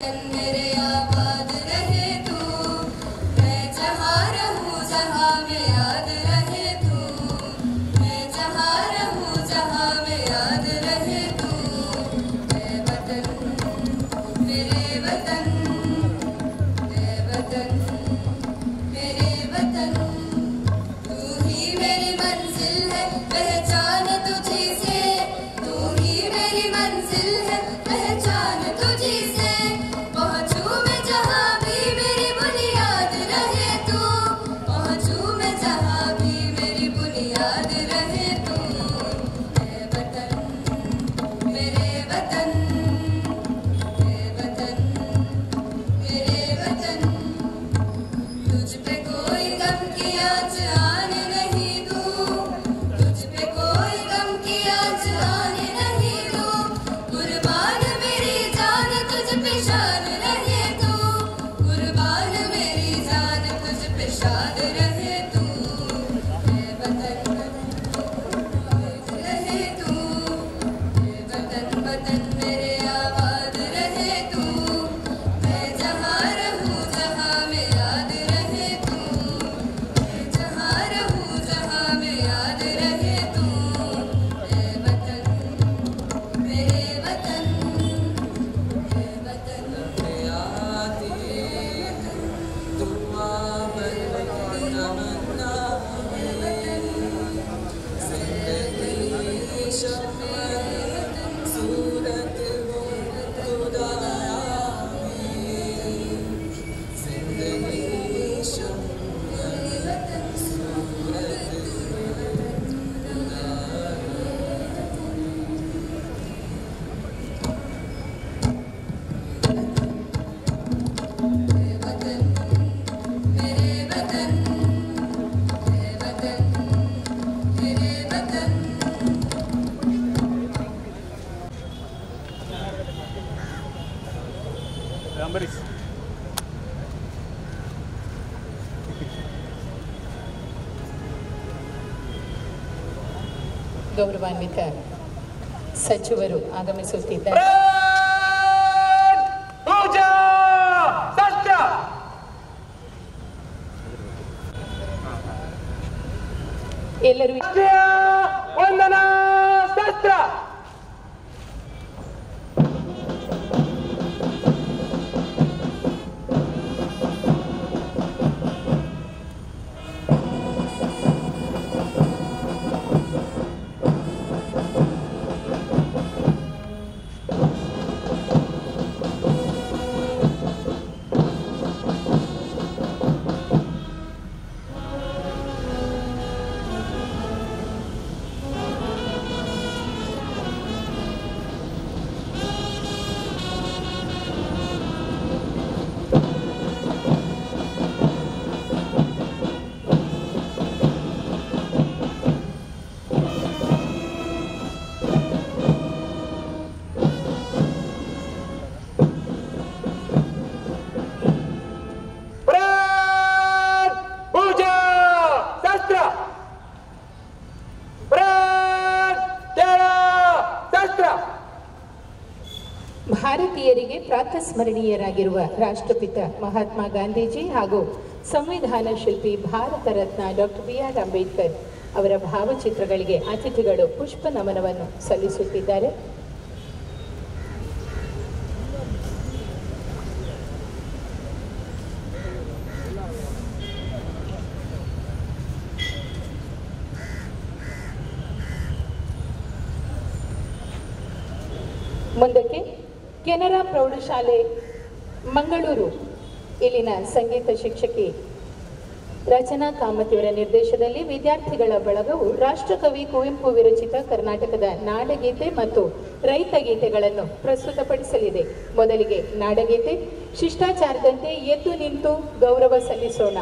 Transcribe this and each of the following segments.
मेरे आबाद रहे तू, मैं जहाँ रहूँ जहाँ में याद रहे तू, मैं जहाँ रहूँ जहाँ में याद रहे तू। ऐ वतन मेरे वतन, ऐ वतन मेरे वतन, तू ही मेरी मंजिल है पहचान तुझी से, तू ही मेरी मंजिल है पहचान तुझी से। ಗೌರವಾನ್ವಿತ ಸಚಿವರು ಆಗಮಿಸುತ್ತಿದ್ದಾರೆ. ಎಲ್ಲರೂ ವಂದನಾ ಶಾಸ್ತ್ರ ಭಾರತೀಯರಿಗೆ ಪ್ರಾತಸ್ಮರಣೀಯರಾಗಿರುವ ರಾಷ್ಟ್ರಪಿತ ಮಹಾತ್ಮ ಗಾಂಧೀಜಿ ಹಾಗೂ ಸಂವಿಧಾನ ಶಿಲ್ಪಿ ಭಾರತ ರತ್ನ ಡಾಕ್ಟರ್ BR ಅಂಬೇಡ್ಕರ್ ಅವರ ಭಾವಚಿತ್ರಗಳಿಗೆ ಅತಿಥಿಗಳು ಪುಷ್ಪ ನಮನವನ್ನು ಸಲ್ಲಿಸುತ್ತಿದ್ದಾರೆ. ಮುಂದಕ್ಕೆ ಕೆನರಾ ಪ್ರೌಢಶಾಲೆ ಮಂಗಳೂರು ಇಲ್ಲಿನ ಸಂಗೀತ ಶಿಕ್ಷಕಿ ರಚನಾ ಕಾಮತಿಯವರ ನಿರ್ದೇಶನದಲ್ಲಿ ವಿದ್ಯಾರ್ಥಿಗಳ ಬಳಗವು ರಾಷ್ಟ್ರಕವಿ ಕುವೆಂಪು ವಿರಚಿತ ಕರ್ನಾಟಕದ ನಾಡಗೀತೆ ಮತ್ತು ರೈತ ಗೀತೆಗಳನ್ನು ಪ್ರಸ್ತುತಪಡಿಸಲಿದೆ. ಮೊದಲಿಗೆ ನಾಡಗೀತೆ ಶಿಷ್ಟಾಚಾರದಂತೆ ಎದ್ದು ನಿಂತು ಗೌರವ ಸಲ್ಲಿಸೋಣ.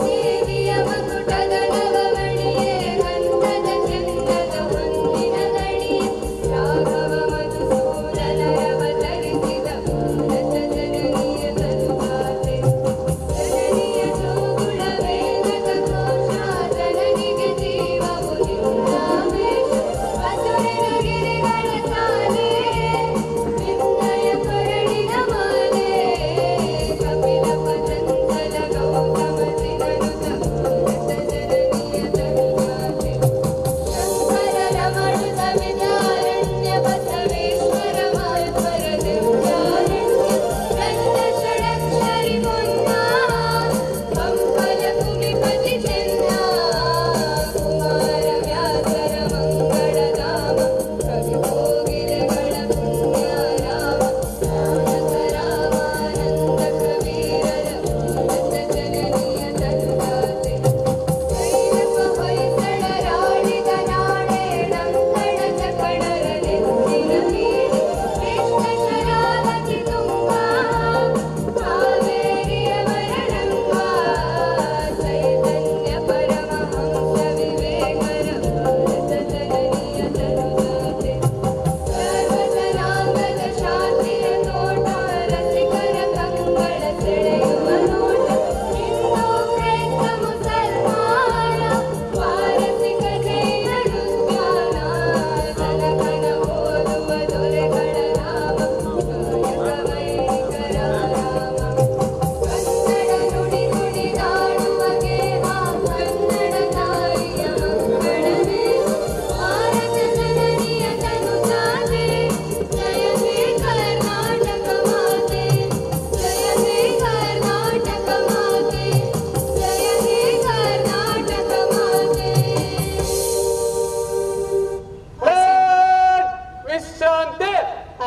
ದೇವಿಯ ಮಗುಟದ ನವಮಣಿಯೇ ಗಂಧದ ಚಂದದ ಹೊಂದಿ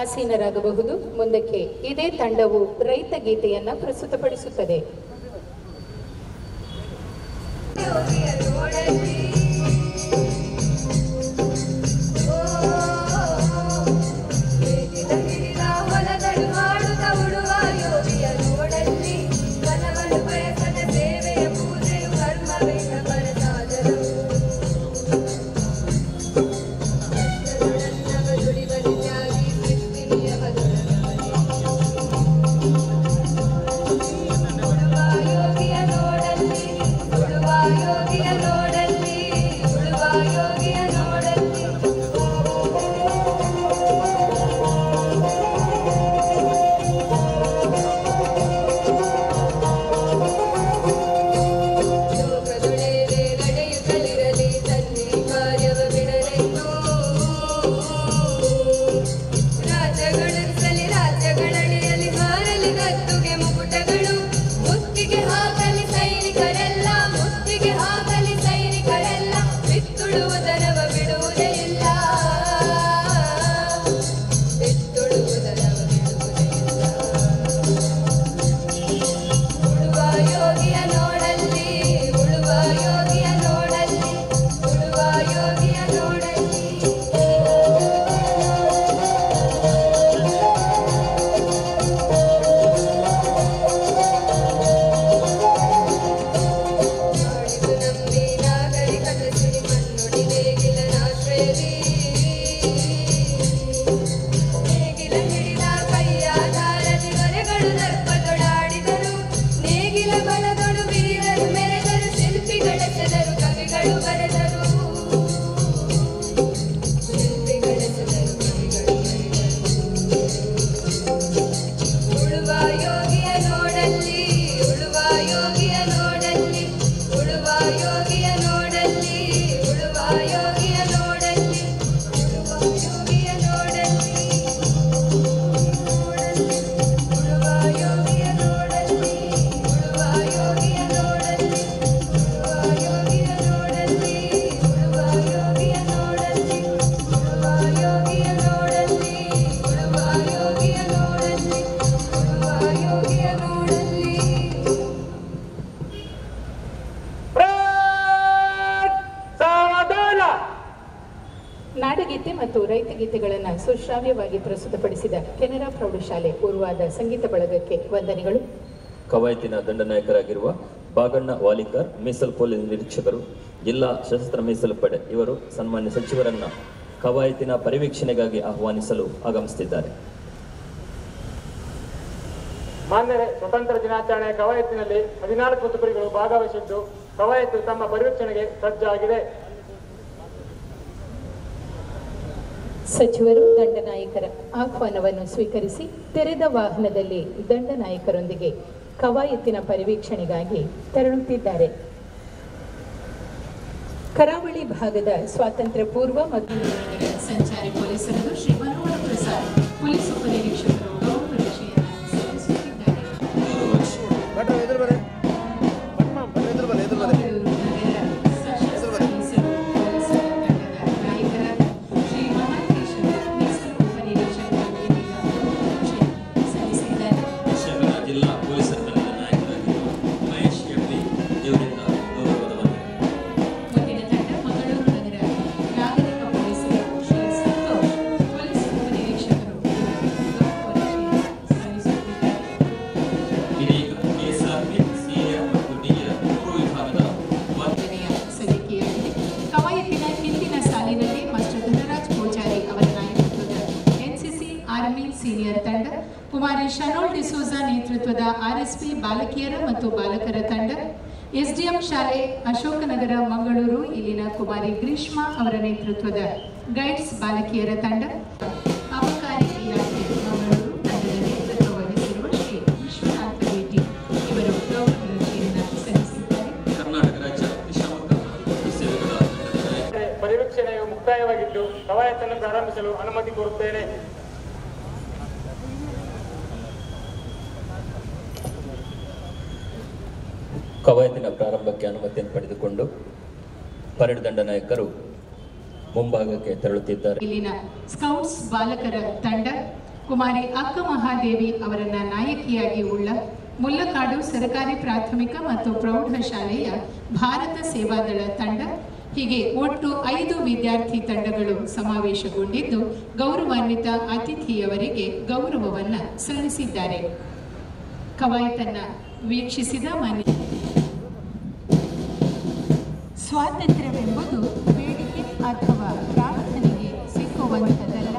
ಆಸೀನರಾಗಬಹುದು. ಮುಂದಕ್ಕೆ ಇದೇ ತಂಡವು ರೈತ ಗೀತೆಯನ್ನ ಪ್ರಸ್ತುತಪಡಿಸುತ್ತದೆ. ನಾಡಗೀತೆ ಮತ್ತು ರೈತ ಗೀತೆಗಳನ್ನು ಸುಶ್ರಾವ್ಯವಾಗಿ ಪ್ರಸ್ತುತಪಡಿಸಿದ ಕೆನರಾ ಪ್ರೌಢಶಾಲೆ ಪೂರ್ವಾದ ಸಂಗೀತ ಬಳಗಕ್ಕೆ ವಂದನೆಗಳು. ಕವಾಯತಿನ ದಂಡನಾಯಕರಾಗಿರುವ ಬಾಗಣ್ಣ ವಾಲಿಕರ್, ಮೀಸಲು ಪೊಲೀಸ್ ನಿರೀಕ್ಷಕರು, ಜಿಲ್ಲಾ ಸಶಸ್ತ್ರ ಮೀಸಲು ಪಡೆ ಇವರು ಸನ್ಮಾನ್ಯ ಸಚಿವರನ್ನ ಕವಾಯತಿನ ಪರಿವೀಕ್ಷಣೆಗಾಗಿ ಆಹ್ವಾನಿಸಲು ಆಗಮಿಸುತ್ತಿದ್ದಾರೆ. ಮಾನ್ಯರೇ, ಸ್ವತಂತ್ರ ದಿನಾಚರಣೆಯ ಕವಾಯತಿನಲ್ಲಿ 14 ತುಕಡಿಗಳು ಭಾಗವಹಿಸಿದ್ದು ಕವಾಯತು ತಮ್ಮ ಪರಿವೀಕ್ಷಣೆಗೆ ಸಜ್ಜಾಗಿದೆ. ಸಚಿವರು ದಂಡನಾಯಕರ ಆಹ್ವಾನವನ್ನು ಸ್ವೀಕರಿಸಿ ತೆರೆದ ವಾಹನದಲ್ಲಿ ದಂಡನಾಯಕರೊಂದಿಗೆ ಕವಾಯತಿನ ಪರಿವೀಕ್ಷಣೆಗಾಗಿ ತೆರಳುತ್ತಿದ್ದಾರೆ. ಕರಾವಳಿ ಭಾಗದ ಸ್ವಾತಂತ್ರ್ಯ ಪೂರ್ವ ಮತ್ತು ಸಂಚಾರಿ ಪೊಲೀಸರನ್ನು ಶ್ರೀ ಮನೋಹರ ಪ್ರಸಾದ್ ಪೊಲೀಸ್ ಉಪನಿರೀಕ್ಷಕರು ಗೌರವ ರಕ್ಷೆಯನ್ನು ಸಲ್ಲಿಸುತ್ತಿದ್ದಾರೆ. ಕುಮಾರಿ ಶನೋಲ್ ಡಿಸೋಜಾ ನೇತೃತ್ವದ ಆರ್ಎಸ್ಪಿ ಬಾಲಕಿಯರ ಮತ್ತು ಬಾಲಕರ ತಂಡ, ಎಸ್ಡಿಎಂ ಶಾಲೆ ಅಶೋಕನಗರ ಮಂಗಳೂರು ಇಲ್ಲಿನ ಕುಮಾರಿ ಗ್ರೀಷ್ಮಾ ಅವರ ನೇತೃತ್ವದ ಗೈಡ್ಸ್ ಬಾಲಕಿಯರ ತಂಡ, ಅಬಕಾರಿ ಇಲಾಖೆ ಮಂಗಳೂರು ತಂಡದ ನೇತೃತ್ವ ವಹಿಸಿರುವ ಶ್ರೀ ವಿಶ್ವನಾಥ ಭೇಟಿ ಇವರು ಗೌರವ ರಕ್ಷೆಯನ್ನು ಸಲ್ಲಿಸಿದ್ದಾರೆ. ಕರ್ನಾಟಕ ರಾಜ್ಯ ಸೇವೆಗಳ ಪರಿವೀಕ್ಷಣೆಯು ಮುಕ್ತಾಯವಾಗಿದ್ದು ಕವಾಯತನ್ನು ಪ್ರಾರಂಭಿಸಲು ಅನುಮತಿ ಕೋರುತ್ತೇನೆ. ಕವಾಯತಿನ ಪ್ರಾರಂಭಕ್ಕೆ ಅನುಮತಿಯನ್ನು ಪಡೆದುಕೊಂಡು ಪರೇಡ್ ದಂಡನಾಯಕರು ಮುಂಭಾಗಕ್ಕೆ ತೆರಳುತ್ತಿದ್ದಾರೆ. ಇಲ್ಲಿನ ಸ್ಕೌಟ್ಸ್ ಬಾಲಕರ ತಂಡ ಕುಮಾರಿ ಅಕ್ಕ ಮಹಾದೇವಿ ಅವರನ್ನ ನಾಯಕಿಯಾಗಿ ಉಳ್ಳ ಮುಲ್ಲಕಾಡು ಸರ್ಕಾರಿ ಪ್ರಾಥಮಿಕ ಮತ್ತು ಪ್ರೌಢಶಾಲೆಯ ಭಾರತ ಸೇವಾದಳ ತಂಡ, ಹೀಗೆ ಒಟ್ಟು 5 ವಿದ್ಯಾರ್ಥಿ ತಂಡಗಳು ಸಮಾವೇಶಗೊಂಡಿದ್ದು ಗೌರವಾನ್ವಿತ ಅತಿಥಿಯವರಿಗೆ ಗೌರವವನ್ನ ಸಲ್ಲಿಸಿದ್ದಾರೆ. ಕವಾಯತನ್ನ ವೀಕ್ಷಿಸಿದ ಮಾನ್ಯ ಸ್ವಾತಂತ್ರ್ಯವೆಂಬುದು ಬೇಡಿಕೆ ಅಥವಾ ಪ್ರಾರ್ಥನೆಗೆ ಸಿಕ್ಕುವಂಥದ್ದಲ್ಲ,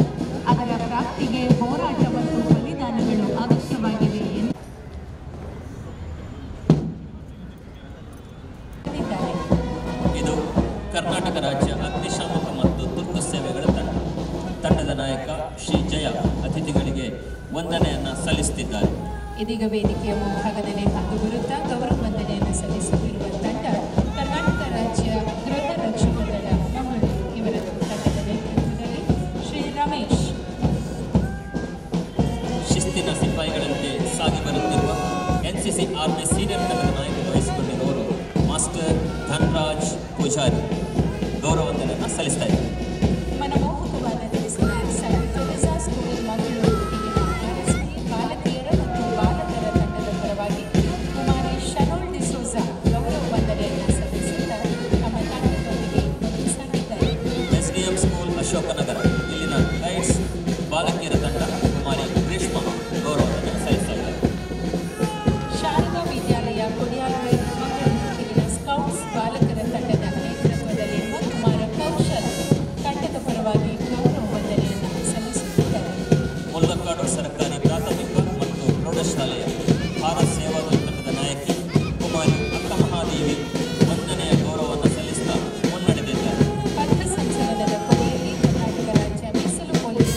ಅದರ ಪ್ರಾಪ್ತಿಗೆ ಹೋರಾಟ ಮತ್ತು ಬಲಿದಾನಗಳು ಅಗತ್ಯವಾಗಿವೆ ಎಂದಿದ್ದಾರೆ. ಇದು ಕರ್ನಾಟಕ ರಾಜ್ಯ ಅಗ್ನಿಶಾಮಕ ಮತ್ತು ತುರ್ತು ಸೇವೆಗಳ ತಂಡದ ನಾಯಕ ಶ್ರೀ ಜಯ ಅತಿಥಿಗಳಿಗೆ ವಂದನೆಯನ್ನು ಸಲ್ಲಿಸುತ್ತಿದ್ದಾರೆ. ಇದೀಗ ವೇದಿಕೆಯ ಮುಂಭಾಗದಲ್ಲಿ ಬಂದು ಬರುತ್ತಾ ಗೌರವ ವಂದನೆಯನ್ನು ಸಲ್ಲಿಸುತ್ತಿರುವ ತಂಡ ಕರ್ನಾಟಕ ರಾಜ್ಯ ಗೃಹ ರಕ್ಷಕ ದಳ ಮಂಗಳೂರು ಇವರ ತಂಡದ ನೇತೃತ್ವದಲ್ಲಿ ಶ್ರೀ ರಮೇಶ್. ಶಿಸ್ತಿನ ಸಿಪಾಯಿಗಳಂತೆ ಸಾಗಿ ಬರುತ್ತಿರುವ ಎನ್ಸಿಸಿ ಆರ್ಮಿ ಸೀನಿಯರ್ ತಂಡದ ನಾಯಕರು ವಹಿಸಿಕೊಂಡಿರುವವರು ಮಾಸ್ಟರ್ ಧನ್ರಾಜ್ ಪೂಜಾರಿ ಗೌರವ ವಂದನೆಯನ್ನು ಸಲ್ಲಿಸ್ತಾ ಇದ್ದಾರೆ. ಮನಮೋಹಕವಾದ ತಿಳಿಸಿದ ಸೆಂಟ್ ತೆರೆಸಾ ಸ್ಕೂಲ್ ಮಂಗಳೂರು ಇಲ್ಲಿನ ಬಾಲಕಿಯರ ಮತ್ತು ಬಾಲಕರ ತಂಡದ ಪರವಾಗಿ ಕುಮಾರಿ ಶನೋಲ್ ಡಿಸೋಜಾ ಗೌರವ ವಂದನೆಯನ್ನು ಸಲ್ಲಿಸುತ್ತಾ ತಮ್ಮ ತಂಡದೊಂದಿಗೆ ಸಾಗಿದ್ದಾರೆ. ಎಸ್ಡಿಎಂ ಸ್ಕೂಲ್ ಅಶೋಕನಗರ ಇಲ್ಲಿನ ಗೈಡ್ಸ್ ಬಾಲಕಿಯರ ತಂಡ ಕುಮಾರಿ ಗ್ರೀಷ್ಮಾ ಗೌರವ ವಂದನೆ ಸಲ್ಲಿಸ್ತಾ ಇದ್ದಾರೆ. ಶಾರದಾ ವಿದ್ಯಾಲಯ ಕೊಡಿಯಾಲಯ ಮಂಗಳೂರು ಇಲ್ಲಿನ ಸ್ಕೌಟ್ಸ್ ಬಾಲಕರ ತಂಡದ ನೇತೃತ್ವದಲ್ಲಿರುವ ಕುಮಾರ ಕೌಶಲ್ ತಂಡದ ಪರವಾಗಿ ಗೌರವ ವಂದನೆಯನ್ನು ಸಲ್ಲಿಸುತ್ತಿದ್ದಾರೆ. ಮುಲ್ಲಕಾಡು ಸರ್ಕಾರಿ ಪ್ರಾಥಮಿಕ ಮತ್ತು ಪ್ರೌಢಶಾಲೆಯ ಭಾರತ ಸೇವಾದಳ ತಂಡದ ನಾಯಕಿ ಕುಮಾರಿ ಅಕ್ಕ ಮಹಾದೇವಿ ವಂದನೆಯ ಗೌರವವನ್ನು ಸಲ್ಲಿಸುತ್ತಾ ಮುನ್ನಡೆದಿದ್ದಾರೆ. ಪಥ ಸಂಚಲನದ ಕೊನೆಯಲ್ಲಿ ಕರ್ನಾಟಕ ರಾಜ್ಯ ಮೀಸಲು ಪೊಲೀಸ್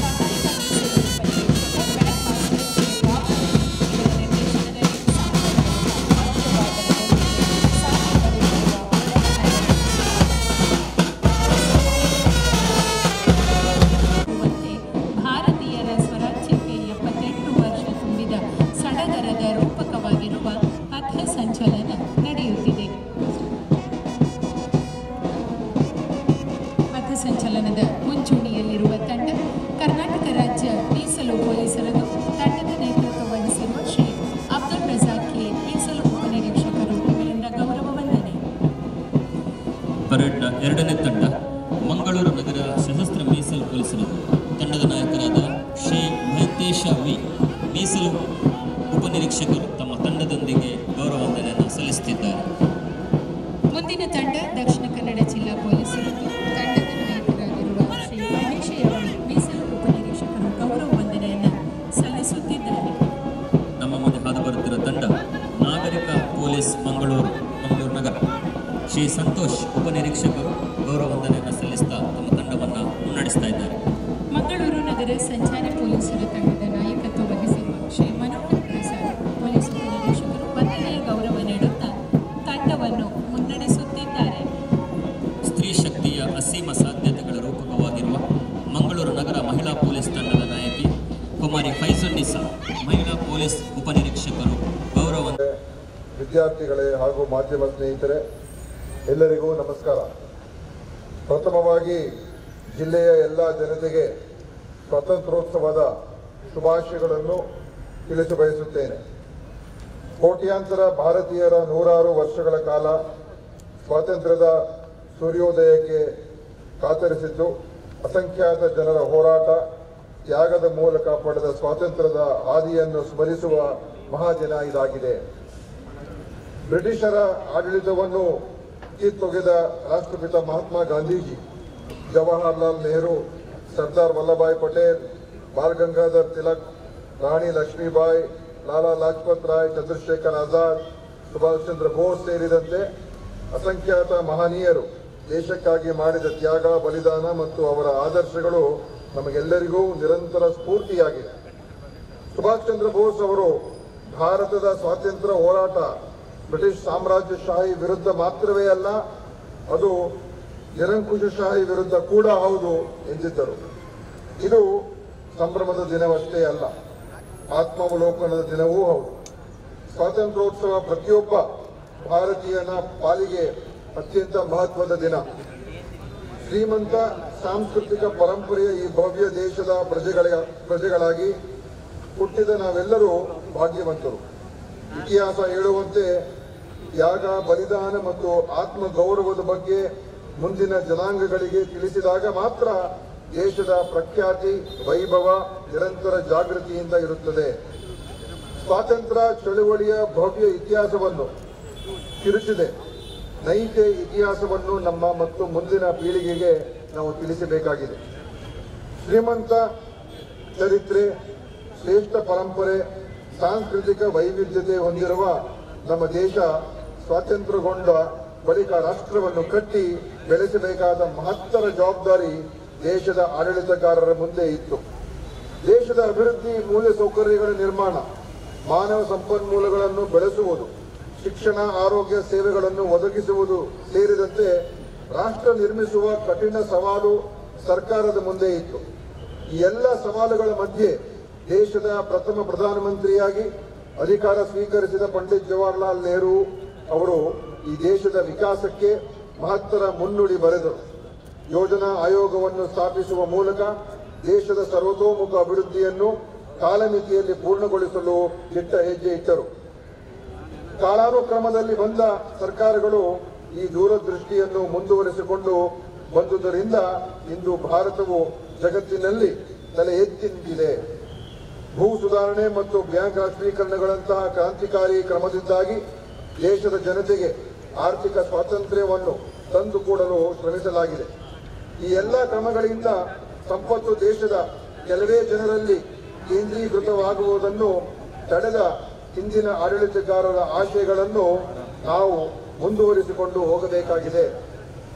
ಸಹಾಯಕ ಮೀಸಲು ಉಪನಿರೀಕ್ಷಕ ಬ್ಯಾಂಕ್ ಮಾಸ್ಟರ್ ಶ್ರೀ ಬಾಬು ಇವರ ನಿರ್ದೇಶನದಲ್ಲಿ ಭಾರತೀಯರ ಸ್ವರಾಜ್ಯಕ್ಕೆ 78 ವರ್ಷ ತುಂಬಿದ ಸಡಗರದ ರೂಪಕವಾಗಿರುವ ಪಥ ಸಂಚಲನ ನಡೆಯುತ್ತಿದೆ. ಪಥ ಸಂಚಲನದ ಮುಂಚೂಣಿಯಲ್ಲಿರುವ ತಂಡ ಕರ್ನಾಟಕ ರಾಜ್ಯ ಮೀಸಲು ಪೊಲೀಸರದು. ತಂಡದ ನೇತೃತ್ವ ವಹಿಸಿರುವ ಶ್ರೀ ಅಬ್ದುಲ್ ರಜಾಕ್ ಕೆ ಮೀಸಲು ಉಪನಿರೀಕ್ಷಕರು ಇವರಿಂದ ಗೌರವ ವಂದನೆ. ಪರೇಡ್ನ ಎರಡನೇ ತಂಡ ಮಂಗಳೂರು ನಗರ ಸಶಸ್ತ್ರ ಮೀಸಲು ಪೊಲೀಸರದು. ತಂಡದ ನಾಯಕರಾದ ಶ್ರೀ ಮಹಂತೇಶ ವಿ ಮೀಸಲು ಉಪನಿರೀಕ್ಷಕರು ತಮ್ಮ ತಂಡದೊಂದಿಗೆ ಗೌರವ ವಂದನೆಯನ್ನು ಸಲ್ಲಿಸುತ್ತಿದ್ದಾರೆ. ಮುಂದಿನ ತಂಡ ದಕ್ಷಿಣ ಕನ್ನಡ ಜಿಲ್ಲಾ ಪೊಲೀಸರದ್ದು. ತಂಡದ ನಾಯಕರಾಗಿರುವ ಶ್ರೀ ಮಹೇಶ್ ಅವರು ಮೀಸಲು ಉಪನಿರೀಕ್ಷಕರು ಗೌರವ ವಂದನೆಯನ್ನು ಸಲ್ಲಿಸುತ್ತಿದ್ದಾರೆ. ನಮ್ಮ ಮುಂದೆ ಹಾದು ಬರುತ್ತಿರುವ ತಂಡ ನಾಗರಿಕ ಪೊಲೀಸ್ ಮಂಗಳೂರು ನಗರ ಶ್ರೀ ಸಂತೋಷ್ ಉಪನಿರೀಕ್ಷಕರು ಗೌರವ ವಂದನೆಯನ್ನು ಸಲ್ಲಿಸ್ತಾ ತಮ್ಮ ತಂಡವನ್ನು ಮುನ್ನಡೆಸ್ತಾ ಇದ್ದಾರೆ. ಮಂಗಳೂರು ನಗರ ಸಂಚಾರಿ ಪೊಲೀಸರ ತಂಡದ ನಾಯಕತ್ವ ವಹಿಸಿರುವ ಶ್ರೀ ಮನೋಹರ ಪ್ರಸಾದ್ ಪೊಲೀಸ್ ಉಪನಿರೀಕ್ಷಕರು ವಂದನೆಯ ಗೌರವ ನೀಡುತ್ತಾ ತಂಡವನ್ನು ಮುನ್ನಡೆಸುತ್ತಿದ್ದಾರೆ. ಲೂಯಿಸಾ ಮಹಿಳಾ ಪೊಲೀಸ್ ಉಪನಿರೀಕ್ಷಕರು ಗೌರವ. ವಿದ್ಯಾರ್ಥಿಗಳೇ ಹಾಗೂ ಮಾಧ್ಯಮ ಸ್ನೇಹಿತರೆ, ಎಲ್ಲರಿಗೂ ನಮಸ್ಕಾರ. ಪ್ರಥಮವಾಗಿ ಜಿಲ್ಲೆಯ ಎಲ್ಲ ಜನತೆಗೆ ಸ್ವಾತಂತ್ರ್ಯೋತ್ಸವದ ಶುಭಾಶಯಗಳನ್ನು ತಿಳಿಸಬಯಸುತ್ತೇನೆ. ಕೋಟ್ಯಾಂತರ ಭಾರತೀಯರ 106 ವರ್ಷಗಳ ಕಾಲ ಸ್ವಾತಂತ್ರ್ಯದ ಸೂರ್ಯೋದಯಕ್ಕೆ ಕಾತರಿಸಿದ್ದು, ಅಸಂಖ್ಯಾತ ಜನರ ಹೋರಾಟ ತ್ಯಾಗದ ಮೂಲಕ ಪಡೆದ ಸ್ವಾತಂತ್ರ್ಯದ ಹಾದಿಯನ್ನು ಸ್ಮರಿಸುವ ಮಹಾದಿನ ಇದಾಗಿದೆ. ಬ್ರಿಟಿಷರ ಆಡಳಿತವನ್ನು ಕಿತ್ತೊಗೆದ ರಾಷ್ಟ್ರಪಿತ ಮಹಾತ್ಮ ಗಾಂಧೀಜಿ, ಜವಾಹರ್ಲಾಲ್ ನೆಹರು, ಸರ್ದಾರ್ ವಲ್ಲಭಾಯ್ ಪಟೇಲ್, ಬಾಲ್ ಗಂಗಾಧರ್ ತಿಲಕ್, ರಾಣಿ ಲಕ್ಷ್ಮೀಬಾಯಿ, ಲಾಲಾ ಲಾಜಪತ್ ರಾಯ್, ಚಂದ್ರಶೇಖರ್ ಆಜಾದ್, ಸುಭಾಷ್ ಚಂದ್ರ ಬೋಸ್ ಸೇರಿದಂತೆ ಅಸಂಖ್ಯಾತ ಮಹನೀಯರು ದೇಶಕ್ಕಾಗಿ ಮಾಡಿದ ತ್ಯಾಗ, ಬಲಿದಾನ ಮತ್ತು ಅವರ ಆದರ್ಶಗಳು ನಮಗೆಲ್ಲರಿಗೂ ನಿರಂತರ ಸ್ಫೂರ್ತಿಯಾಗಿದೆ. ಸುಭಾಷ್ ಚಂದ್ರ ಬೋಸ್ ಅವರು ಭಾರತದ ಸ್ವಾತಂತ್ರ್ಯ ಹೋರಾಟ ಬ್ರಿಟಿಷ್ ಸಾಮ್ರಾಜ್ಯಶಾಹಿ ವಿರುದ್ಧ ಮಾತ್ರವೇ ಅಲ್ಲ, ಅದು ನಿರಂಕುಶಶಾಹಿ ವಿರುದ್ಧ ಕೂಡ ಹೌದು ಎಂದಿದ್ದರು. ಇದು ಸಂಭ್ರಮದ ದಿನವಷ್ಟೇ ಅಲ್ಲ, ಆತ್ಮಾವಲೋಕನದ ದಿನವೂ ಹೌದು. ಸ್ವಾತಂತ್ರ್ಯೋತ್ಸವ ಪ್ರತಿಯೊಬ್ಬ ಭಾರತೀಯನ ಪಾಲಿಗೆ ಅತ್ಯಂತ ಮಹತ್ವದ ದಿನ. ಶ್ರೀಮಂತ ಸಾಂಸ್ಕೃತಿಕ ಪರಂಪರೆಯ ಈ ಭವ್ಯ ದೇಶದ ಪ್ರಜೆಗಳಾಗಿ ಹುಟ್ಟಿದ ನಾವೆಲ್ಲರೂ ಭಾಗ್ಯವಂತರು. ಇತಿಹಾಸ ಹೇಳುವಂತೆ ತ್ಯಾಗ, ಬಲಿದಾನ ಮತ್ತು ಆತ್ಮ ಗೌರವದ ಬಗ್ಗೆ ಮುಂದಿನ ಜನಾಂಗಗಳಿಗೆ ತಿಳಿಸಿದಾಗ ಮಾತ್ರ ದೇಶದ ಪ್ರಖ್ಯಾತಿ, ವೈಭವ ನಿರಂತರ ಜಾಗೃತಿಯಿಂದ ಇರುತ್ತದೆ. ಸ್ವಾತಂತ್ರ್ಯ ಚಳುವಳಿಯ ಭವ್ಯ ಇತಿಹಾಸವನ್ನು ತಿರುಚಿದೆ. ನೈಜ ಇತಿಹಾಸವನ್ನು ನಮ್ಮ ಮತ್ತು ಮುಂದಿನ ಪೀಳಿಗೆಗೆ ನಾವು ತಿಳಿಸಬೇಕಾಗಿದೆ. ಶ್ರೀಮಂತ ಚರಿತ್ರೆ, ಶ್ರೇಷ್ಠ ಪರಂಪರೆ, ಸಾಂಸ್ಕೃತಿಕ ವೈವಿಧ್ಯತೆ ಹೊಂದಿರುವ ನಮ್ಮ ದೇಶ ಸ್ವಾತಂತ್ರ್ಯಗೊಂಡ ಬಳಿಕ ರಾಷ್ಟ್ರವನ್ನು ಕಟ್ಟಿ ಬೆಳೆಸಬೇಕಾದ ಮಹತ್ತರ ಜವಾಬ್ದಾರಿ ದೇಶದ ಆಡಳಿತಗಾರರ ಮುಂದೆ ಇತ್ತು. ದೇಶದ ಅಭಿವೃದ್ಧಿ, ಮೂಲಸೌಕರ್ಯಗಳ ನಿರ್ಮಾಣ, ಮಾನವ ಸಂಪನ್ಮೂಲಗಳನ್ನು ಬೆಳೆಸುವುದು, ಶಿಕ್ಷಣ, ಆರೋಗ್ಯ ಸೇವೆಗಳನ್ನು ಒದಗಿಸುವುದು ಸೇರಿದಂತೆ ರಾಷ್ಟ್ರ ನಿರ್ಮಿಸುವ ಕಠಿಣ ಸವಾಲು ಸರ್ಕಾರದ ಮುಂದೆ ಇತ್ತು. ಈ ಎಲ್ಲ ಸವಾಲುಗಳ ಮಧ್ಯೆ ದೇಶದ ಪ್ರಥಮ ಪ್ರಧಾನಮಂತ್ರಿಯಾಗಿ ಅಧಿಕಾರ ಸ್ವೀಕರಿಸಿದ ಪಂಡಿತ್ ಜವಾಹರ್ಲಾಲ್ ನೆಹರು ಅವರು ಈ ದೇಶದ ವಿಕಾಸಕ್ಕೆ ಮಹತ್ತರ ಮುನ್ನುಡಿ ಬರೆದರು. ಯೋಜನಾ ಆಯೋಗವನ್ನು ಸ್ಥಾಪಿಸುವ ಮೂಲಕ ದೇಶದ ಸರ್ವತೋಮುಖ ಅಭಿವೃದ್ಧಿಯನ್ನು ಕಾಲಮಿತಿಯಲ್ಲಿ ಪೂರ್ಣಗೊಳಿಸಲು ದಿಟ್ಟ ಹೆಜ್ಜೆ ಇಟ್ಟರು. ಕಾಲಾನುಕ್ರಮದಲ್ಲಿ ಬಂದ ಸರ್ಕಾರಗಳು ಈ ದೂರದೃಷ್ಟಿಯನ್ನು ಮುಂದುವರಿಸಿಕೊಂಡು ಬಂದುದರಿಂದ ಇಂದು ಭಾರತವು ಜಗತ್ತಿನಲ್ಲಿ ತಲೆ ಎತ್ತಿ ನಿಂತಿದೆ. ಭೂ ಸುಧಾರಣೆ ಮತ್ತು ಬ್ಯಾಂಕ್ ರಾಷ್ಟ್ರೀಕರಣಗಳಂತಹ ಕ್ರಾಂತಿಕಾರಿ ಕ್ರಮದಿಂದಾಗಿ ದೇಶದ ಜನತೆಗೆ ಆರ್ಥಿಕ ಸ್ವಾತಂತ್ರ್ಯವನ್ನು ತಂದುಕೊಡಲು ಶ್ರಮಿಸಲಾಗಿದೆ. ಈ ಎಲ್ಲ ಕ್ರಮಗಳಿಂದ ಸಂಪತ್ತು ದೇಶದ ಕೆಲವೇ ಜನರಲ್ಲಿ ಕೇಂದ್ರೀಕೃತವಾಗುವುದನ್ನು ತಡೆದ ಹಿಂದಿನ ಆಡಳಿತಗಾರರ ಆಶಯಗಳನ್ನು ನಾವು ಮುಂದುವರಿಸಿಕೊಂಡು ಹೋಗಬೇಕಾಗಿದೆ.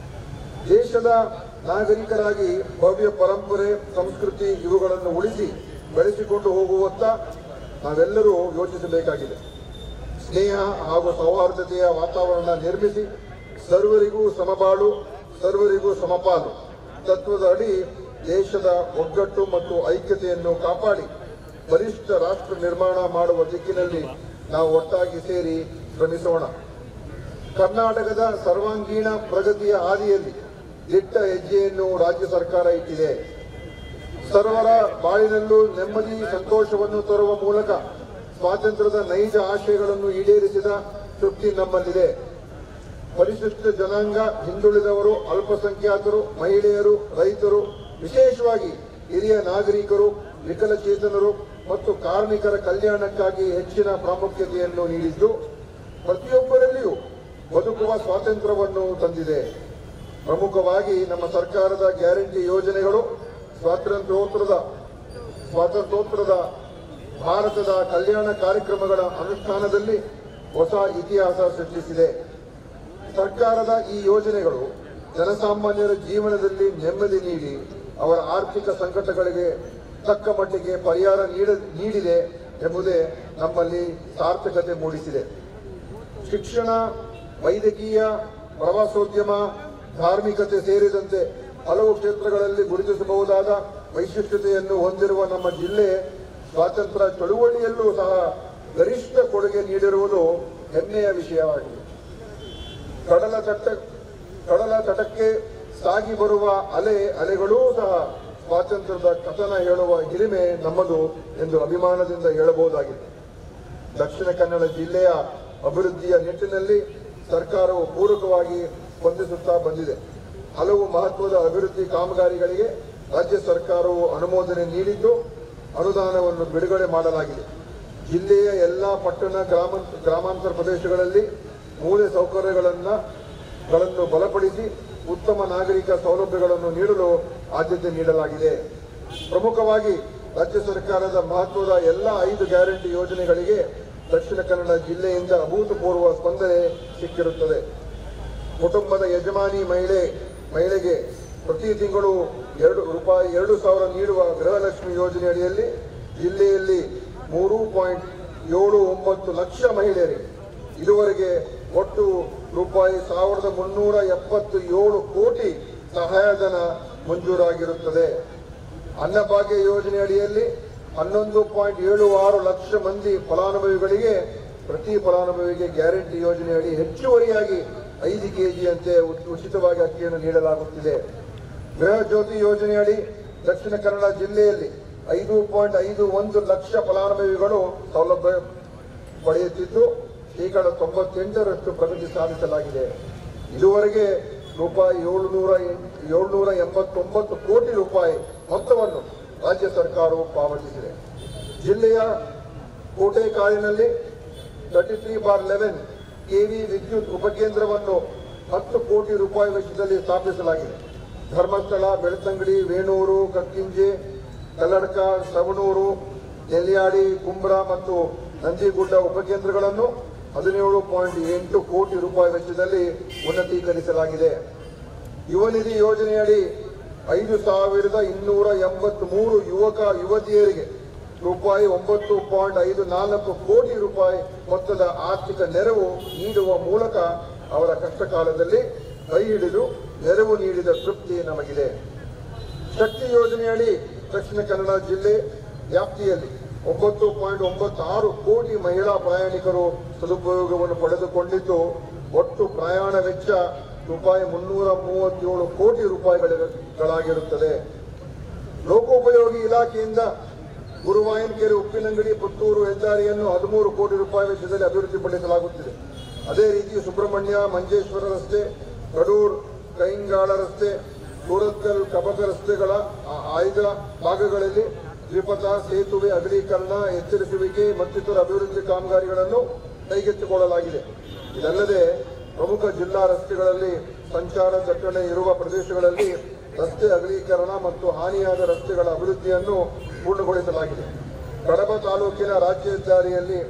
ದೇಶದ ನಾಗರಿಕರಾಗಿ ಭವ್ಯ ಪರಂಪರೆ, ಸಂಸ್ಕೃತಿ ಇವುಗಳನ್ನು ಉಳಿಸಿ ಬೆಳೆಸಿಕೊಂಡು ಹೋಗುವತ್ತ ನಾವೆಲ್ಲರೂ ಯೋಚಿಸಬೇಕಾಗಿದೆ. ಸ್ನೇಹ ಹಾಗೂ ಸೌಹಾರ್ದತೆಯ ವಾತಾವರಣ ನಿರ್ಮಿಸಿ ಸರ್ವರಿಗೂ ಸಮಬಾಳು, ಸರ್ವರಿಗೂ ಸಮಪಾಲು ತತ್ವದ ಅಡಿ ದೇಶದ ಒಗ್ಗಟ್ಟು ಮತ್ತು ಐಕ್ಯತೆಯನ್ನು ಕಾಪಾಡಿ ಬಲಿಷ್ಠ ರಾಷ್ಟ್ರ ನಿರ್ಮಾಣ ಮಾಡುವ ದಿಕ್ಕಿನಲ್ಲಿ ನಾವು ಒಟ್ಟಾಗಿ ಸೇರಿ ಶ್ರಮಿಸೋಣ. ಕರ್ನಾಟಕದ ಸರ್ವಾಂಗೀಣ ಪ್ರಗತಿಯ ಹಾದಿಯಲ್ಲಿ ದಿಟ್ಟ ಹೆಜ್ಜೆಯನ್ನು ರಾಜ್ಯ ಸರ್ಕಾರ ಇಟ್ಟಿದೆ. ಸರ್ವರ ಬಾಳಿನಲ್ಲೂ ನೆಮ್ಮದಿ, ಸಂತೋಷವನ್ನು ತರುವ ಮೂಲಕ ಸ್ವಾತಂತ್ರ್ಯದ ನೈಜ ಆಶಯಗಳನ್ನು ಈಡೇರಿಸಿದ ತೃಪ್ತಿ ನಮ್ಮಲ್ಲಿದೆ. ಪರಿಶಿಷ್ಟ ಜನಾಂಗ, ಹಿಂದುಳಿದವರು, ಅಲ್ಪಸಂಖ್ಯಾತರು, ಮಹಿಳೆಯರು, ರೈತರು, ವಿಶೇಷವಾಗಿ ಹಿರಿಯ ನಾಗರಿಕರು, ವಿಕಲಚೇತನರು ಮತ್ತು ಕಾರ್ಮಿಕರ ಕಲ್ಯಾಣಕ್ಕಾಗಿ ಹೆಚ್ಚಿನ ಪ್ರಾಮುಖ್ಯತೆಯನ್ನು ನೀಡಿದ್ದು ಪ್ರತಿಯೊಬ್ಬರಲ್ಲಿಯೂ ಬದುಕುವ ಸ್ವಾತಂತ್ರ್ಯವನ್ನು ತಂದಿದೆ. ಪ್ರಮುಖವಾಗಿ ನಮ್ಮ ಸರ್ಕಾರದ ಗ್ಯಾರಂಟಿ ಯೋಜನೆಗಳು ಸ್ವಾತಂತ್ರ್ಯೋತ್ತರದ ಭಾರತದ ಕಲ್ಯಾಣ ಕಾರ್ಯಕ್ರಮಗಳ ಅನುಷ್ಠಾನದಲ್ಲಿ ಹೊಸ ಇತಿಹಾಸ ಸೃಷ್ಟಿಸಿದೆ. ಸರ್ಕಾರದ ಈ ಯೋಜನೆಗಳು ಜನಸಾಮಾನ್ಯರ ಜೀವನದಲ್ಲಿ ನೆಮ್ಮದಿ ನೀಡಿ ಅವರ ಆರ್ಥಿಕ ಸಂಕಟಗಳಿಗೆ ತಕ್ಕ ಮಟ್ಟಿಗೆ ಪರಿಹಾರ ನೀಡಿದೆ ಎಂಬುದೇ ನಮ್ಮಲ್ಲಿ ಸಾರ್ಥಕತೆ ಮೂಡಿಸಿದೆ. ಶಿಕ್ಷಣ, ವೈದ್ಯಕೀಯ, ಪ್ರವಾಸೋದ್ಯಮ, ಧಾರ್ಮಿಕತೆ ಸೇರಿದಂತೆ ಹಲವು ಕ್ಷೇತ್ರಗಳಲ್ಲಿ ಗುರುತಿಸಬಹುದಾದ ವೈಶಿಷ್ಟ್ಯತೆಯನ್ನು ಹೊಂದಿರುವ ನಮ್ಮ ಜಿಲ್ಲೆ ಸ್ವಾತಂತ್ರ್ಯ ಚಳುವಳಿಯಲ್ಲೂ ಸಹ ಗರಿಷ್ಠ ಕೊಡುಗೆ ನೀಡಿರುವುದು ಹೆಮ್ಮೆಯ ವಿಷಯವಾಗಿದೆ. ಕಡಲ ತಟಕ್ಕೆ ಸಾಗಿ ಬರುವ ಅಲೆಗಳೂ ಸಹ ಸ್ವಾತಂತ್ರ್ಯದ ಕಥನ ಹೇಳುವ ಹಿರಿಮೆ ನಮ್ಮದು ಎಂದು ಅಭಿಮಾನದಿಂದ ಹೇಳಬಹುದಾಗಿದೆ. ದಕ್ಷಿಣ ಕನ್ನಡ ಜಿಲ್ಲೆಯ ಅಭಿವೃದ್ಧಿಯ ನಿಟ್ಟಿನಲ್ಲಿ ಸರ್ಕಾರವು ಪೂರಕವಾಗಿ ಸ್ಪಂದಿಸುತ್ತಾ ಬಂದಿದೆ. ಹಲವು ಮಹತ್ವದ ಅಭಿವೃದ್ಧಿ ಕಾಮಗಾರಿಗಳಿಗೆ ರಾಜ್ಯ ಸರ್ಕಾರವು ಅನುಮೋದನೆ ನೀಡಿದ್ದು ಅನುದಾನವನ್ನು ಬಿಡುಗಡೆ ಮಾಡಲಾಗಿದೆ. ಜಿಲ್ಲೆಯ ಎಲ್ಲ ಪಟ್ಟಣ ಗ್ರಾಮಾಂತರ ಪ್ರದೇಶಗಳಲ್ಲಿ ಮೂಲ ಸೌಕರ್ಯಗಳನ್ನು ಬಲಪಡಿಸಿ ಉತ್ತಮ ನಾಗರಿಕ ಸೌಲಭ್ಯಗಳನ್ನು ನೀಡಲು ಆದ್ಯತೆ ನೀಡಲಾಗಿದೆ. ಪ್ರಮುಖವಾಗಿ ರಾಜ್ಯ ಸರ್ಕಾರದ ಮಹತ್ವದ ಎಲ್ಲ 5 ಗ್ಯಾರಂಟಿ ಯೋಜನೆಗಳಿಗೆ ದಕ್ಷಿಣ ಕನ್ನಡ ಜಿಲ್ಲೆಯಿಂದ ಅಭೂತಪೂರ್ವ ಸ್ಪಂದನೆ ಸಿಕ್ಕಿರುತ್ತದೆ. ಕುಟುಂಬದ ಯಜಮಾನಿ ಮಹಿಳೆಗೆ ಪ್ರತಿ ತಿಂಗಳು ₹2,000 ನೀಡುವ ಗೃಹಲಕ್ಷ್ಮಿ ಯೋಜನೆ ಅಡಿಯಲ್ಲಿ ಜಿಲ್ಲೆಯಲ್ಲಿ 3.79 ಲಕ್ಷ ಮಹಿಳೆಯರಿಗೆ ಇದುವರೆಗೆ ಒಟ್ಟು ₹1,377 ಕೋಟಿ ಸಹಾಯಧನ ಮಂಜೂರಾಗಿರುತ್ತದೆ. ಅನ್ನಭಾಗ್ಯ ಯೋಜನೆ ಅಡಿಯಲ್ಲಿ 11.76 ಲಕ್ಷ ಮಂದಿ ಫಲಾನುಭವಿಗಳಿಗೆ ಪ್ರತಿ ಫಲಾನುಭವಿಗೆ ಗ್ಯಾರಂಟಿ ಯೋಜನೆಯಡಿ ಹೆಚ್ಚುವರಿಯಾಗಿ 5 ಕೆಜಿಯಂತೆ ಉಚಿತವಾಗಿ ಅಕ್ಕಿಯನ್ನು ನೀಡಲಾಗುತ್ತಿದೆ. ಗೃಹ ಜ್ಯೋತಿ ಯೋಜನೆಯಡಿ ದಕ್ಷಿಣ ಕನ್ನಡ ಜಿಲ್ಲೆಯಲ್ಲಿ 5.51 ಲಕ್ಷ ಫಲಾನುಭವಿಗಳು ಸೌಲಭ್ಯ ಪಡೆಯುತ್ತಿದ್ದು ಶೇಕಡ 98% ಪ್ರಗತಿ ಸಾಧಿಸಲಾಗಿದೆ. ಇದುವರೆಗೆ ₹789 ಕೋಟಿ ಮೊತ್ತವನ್ನು ರಾಜ್ಯ ಸರ್ಕಾರವು ಪಾವತಿಸಿದೆ. ಜಿಲ್ಲೆಯ ಕೋಟೆಕಾಡಿನಲ್ಲಿ 33/11 ಕೆವಿ ವಿದ್ಯುತ್ ಉಪಕೇಂದ್ರವನ್ನು ₹10 ಕೋಟಿ ವೆಚ್ಚದಲ್ಲಿ ಸ್ಥಾಪಿಸಲಾಗಿದೆ. ಧರ್ಮಸ್ಥಳ, ಬೆಳ್ತಂಗಡಿ, ವೇಣೂರು, ಕಕ್ಕಿಂಜೆ, ಕಲ್ಲಡ್ಕ, ಸವಣೂರು, ನೆಲ್ಯಾಡಿ, ಕುಂಬ್ರಾ ಮತ್ತು ನಂದಿಗುಡ್ಡ ಉಪಕೇಂದ್ರಗಳನ್ನು ₹17.8 ಕೋಟಿ ವೆಚ್ಚದಲ್ಲಿ ಉನ್ನತೀಕರಿಸಲಾಗಿದೆ. ಯುವ ನಿಧಿ ಯೋಜನೆಯಡಿ 5,283 ಯುವತಿಯರಿಗೆ ₹9.54 ಕೋಟಿ ಮೊತ್ತದ ಆರ್ಥಿಕ ನೆರವು ನೀಡುವ ಮೂಲಕ ಅವರ ಕಷ್ಟ ಕಾಲದಲ್ಲಿ ಕೈ ಹಿಡಿದು ನೆರವು ನೀಡಿದ ತೃಪ್ತಿ ನಮಗಿದೆ. ಶಕ್ತಿ ಯೋಜನೆಯಡಿ ದಕ್ಷಿಣ ಕನ್ನಡ ಜಿಲ್ಲೆ ವ್ಯಾಪ್ತಿಯಲ್ಲಿ 9.96 ಕೋಟಿ ಮಹಿಳಾ ಪ್ರಯಾಣಿಕರು ಸದುಪಯೋಗವನ್ನು ಪಡೆದುಕೊಂಡಿದ್ದು ಒಟ್ಟು ಪ್ರಯಾಣ ವೆಚ್ಚ ₹337 ಕೋಟಿ ಗಳಾಗಿರುತ್ತದೆ. ಲೋಕೋಪಯೋಗಿ ಇಲಾಖೆಯಿಂದ ಗುರುವಾಯನಕೆರೆ, ಉಪ್ಪಿನಂಗಡಿ, ಪುತ್ತೂರು ಹೆದ್ದಾರಿಯನ್ನು ₹13 ಕೋಟಿ ವೆಚ್ಚದಲ್ಲಿ ಅಭಿವೃದ್ಧಿಪಡಿಸಲಾಗುತ್ತಿದೆ. ಅದೇ ರೀತಿ ಸುಬ್ರಹ್ಮಣ್ಯ, ಮಂಜೇಶ್ವರ ರಸ್ತೆ, ಕಡೂರ್, ಕೈಂಗಾಳ ರಸ್ತೆ, ಸೂರತ್ಕಲ್, ಕಬಕ ರಸ್ತೆಗಳ ಆಯ್ದ ಭಾಗಗಳಲ್ಲಿ ದ್ವಿಪಥ ಸೇತುವೆ ಅಗಲೀಕರಣ, ಎಚ್ಚರಿಸುವಿಕೆ ಮತ್ತಿತರ ಅಭಿವೃದ್ಧಿ ಕಾಮಗಾರಿಗಳನ್ನು ಕೈಗೆತ್ತಿಕೊಳ್ಳಲಾಗಿದೆ. ಇದಲ್ಲದೆ ಪ್ರಮುಖ ಜಿಲ್ಲಾ ರಸ್ತೆಗಳಲ್ಲಿ ಸಂಚಾರ ದಟ್ಟಣೆ ಇರುವ ಪ್ರದೇಶಗಳಲ್ಲಿ ರಸ್ತೆ ಅಗಲೀಕರಣ ಮತ್ತು ಹಾನಿಯಾದ ರಸ್ತೆಗಳ ಅಭಿವೃದ್ಧಿಯನ್ನು ಪೂರ್ಣಗೊಳಿಸಲಾಗಿದೆ. ಕಡಬ ತಾಲೂಕಿನ ರಾಜ್ಯ ಹೆದ್ದಾರಿಯಲ್ಲಿ